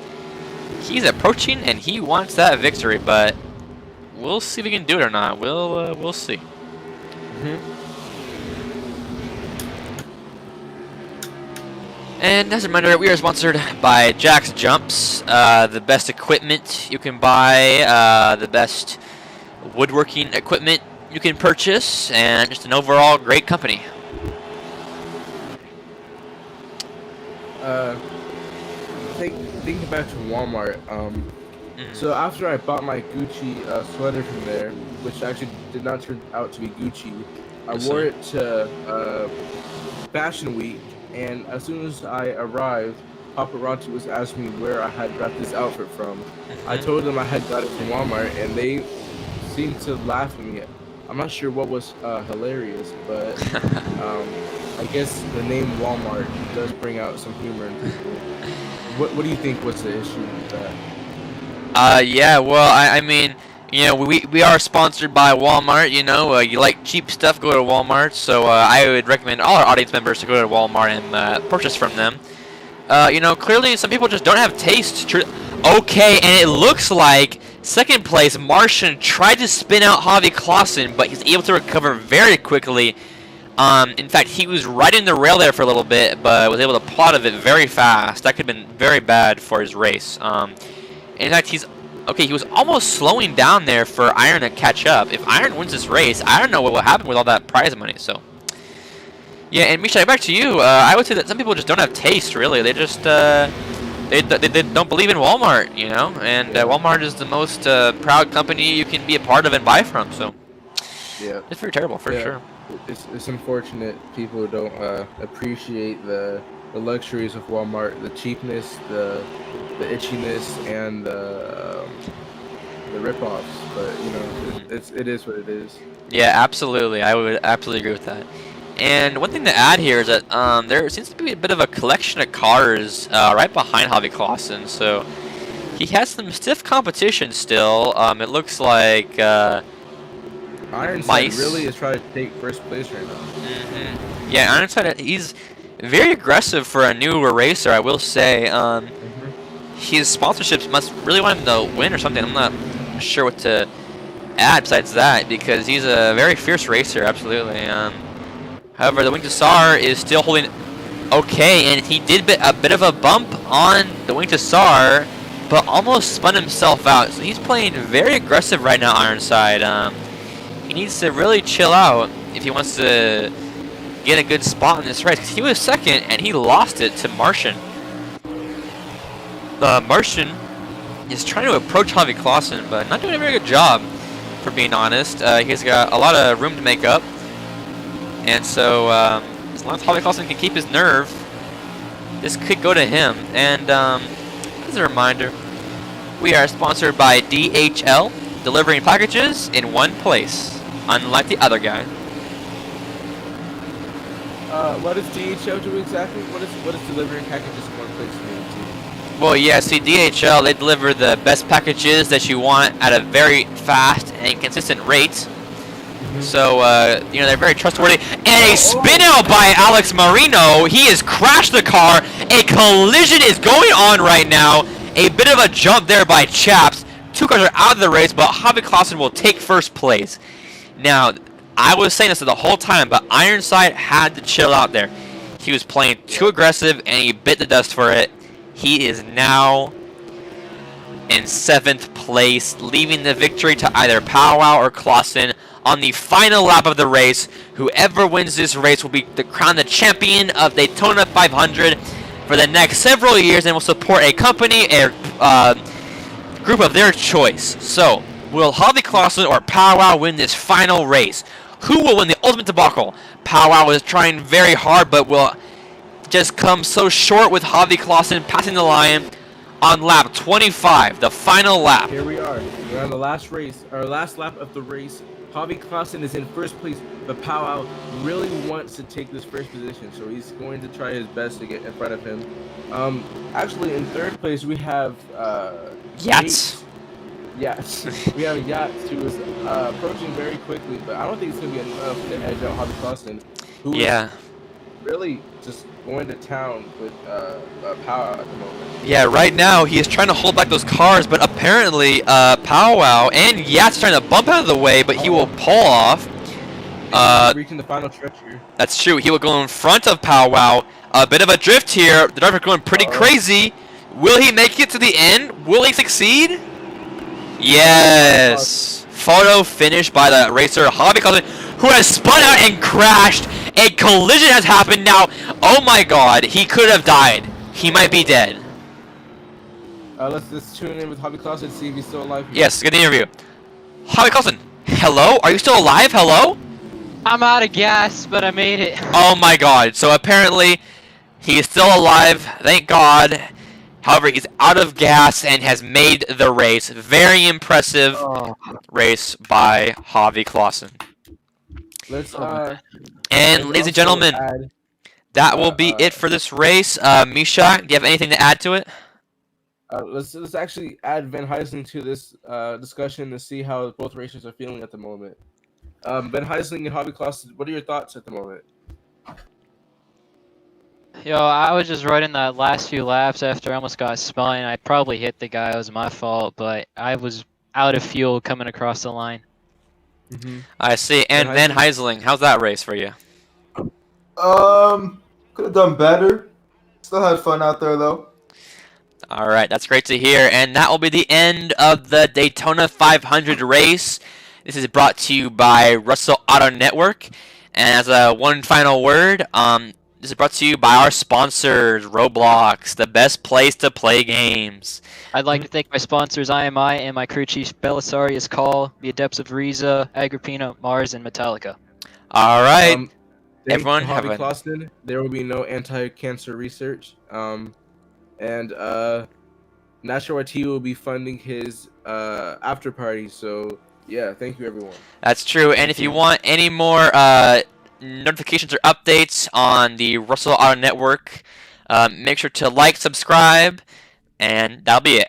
he's approaching and he wants that victory, but we'll see if we can do it or not. We'll see. And as a reminder, we are sponsored by Jack's Jumps, the best equipment you can buy, the best woodworking equipment you can purchase, and just an overall great company. Thinking back to Walmart, so after I bought my Gucci sweater from there, which actually did not turn out to be Gucci, I wore it to Fashion Week, and as soon as I arrived, paparazzi was asking me where I had got this outfit from. I told them I had got it from Walmart, and they seemed to laugh at me. I'm not sure what was hilarious, but I guess the name Walmart does bring out some humor in people. What do you think was the issue with that? Yeah, well, I mean, you know, we are sponsored by Walmart, you know. You like cheap stuff, go to Walmart. So I would recommend all our audience members to go to Walmart and purchase from them. You know, clearly some people just don't have taste. Okay, and it looks like second place Martian tried to spin out Javi Clausen, but he's able to recover very quickly. In fact, he was right in the rail there for a little bit, but was able to pull out of it very fast. That could have been very bad for his race. In fact, he was almost slowing down there for Iron to catch up. If Iron wins this race, I don't know what will happen with all that prize money. So, yeah, and Misha, back to you. I would say that some people just don't have taste, really. They just they don't believe in Walmart, you know. And Walmart is the most proud company you can be a part of and buy from. So, yeah, it's very terrible for sure. It's unfortunate people don't appreciate the luxuries of Walmart, the cheapness, the itchiness, and the rip-offs. But you know, it is what it is. Yeah, absolutely. I would absolutely agree with that. And one thing to add here is that there seems to be a bit of a collection of cars right behind Javi Clausen. So he has some stiff competition still. It looks like Ironside really is trying to take first place right now. Yeah, Ironside, he's very aggressive for a newer racer, I will say. His sponsorships must really want him to win or something. I'm not sure what to add besides that, because he's a very fierce racer, absolutely. However, the Wing to SAR is still holding okay, and he did a bit of a bump on the Wing to SAR, but almost spun himself out. So he's playing very aggressive right now, Ironside. He needs to really chill out if he wants to get a good spot in this race. 'Cause he was second, and he lost it to Martian. Martian is trying to approach Javi Clausen, but not doing a very good job, for being honest. He's got a lot of room to make up. And so, as long as Javi Clausen can keep his nerve, this could go to him. And as a reminder, we are sponsored by DHL, delivering packages in one place, unlike the other guy. What does DHL do exactly? What is delivering packages in one place mean to you? Well, yeah, see, DHL, they deliver the best packages that you want at a very fast and consistent rate. So, you know, they're very trustworthy. And a spin out by Alex Marino. He has crashed the car. A collision is going on right now. A bit of a jump there by Chaps. Two cars are out of the race, but Javi Clausen will take first place. Now, I was saying this the whole time, but Ironside had to chill out there. He was playing too aggressive, and he bit the dust for it. He is now in 7th place, leaving the victory to either Powwow or Clausen on the final lap of the race. Whoever wins this race will be crowned the champion of Daytona 500 for the next several years, and will support a company, a group of their choice. So, will Javi Clausen or Powwow win this final race? Who will win the ultimate debacle? Powwow is trying very hard, but will just comes so short with Javi Clausen passing the line on lap 25, the final lap. Here we are. We're on the last race, our last lap of the race. Javi Clausen is in first place, but Powell really wants to take this first position, so he's going to try his best to get in front of him. Actually, in third place we have Yachts. Yes, we have Yachts, who is approaching very quickly, but I don't think it's going to be enough to edge out Javi Clausen, who is really just going to town with Powell at the moment. Yeah, right now he is trying to hold back those cars, but apparently Powwow and Yacht's trying to bump out of the way, but he will pull off. Reaching the final stretch here. That's true. He will go in front of Powwow. A bit of a drift here. The driver going pretty crazy. Will he make it to the end? Will he succeed? Yes. Photo finish by the racer Javi Clausen, who has spun out and crashed. A collision has happened now. Oh my god, he could have died. He might be dead. Let's tune in with Javi Clausen, see if he's still alive. Yes, good interview. Javi Clausen, hello? Are you still alive? Hello? I'm out of gas, but I made it. Oh my god. So apparently he is still alive. Thank God. However, he's out of gas and has made the race. Very impressive race by Javi Clausen. Let's And ladies and gentlemen, that will be it for this race. Misha, do you have anything to add to it? Let's actually add Van Heisling to this discussion to see how both racers are feeling at the moment. Van Heisling and Javi Clausen, what are your thoughts at the moment? Yo, I was just running that last few laps after I almost got spun. I probably hit the guy. It was my fault, but I was out of fuel coming across the line. I see. And Van Heisling, how's that race for you? Could have done better. Still had fun out there though. All right, that's great to hear. And that will be the end of the Daytona 500 race. This is brought to you by Russell Auto Network. And as a one final word, this is brought to you by our sponsors, Roblox, the best place to play games. I'd like to thank my sponsors, IMI, and my crew chiefs, Belisarius Call, the Adepts of Riza, Agrippina, Mars, and Metallica. All right. Everyone have Javi Clausen. There will be no anti-cancer research. And National RT will be funding his after party. So yeah, thank you everyone. That's true. And if you want any more notifications or updates on the Russell Auto Network, make sure to like, subscribe, and that'll be it.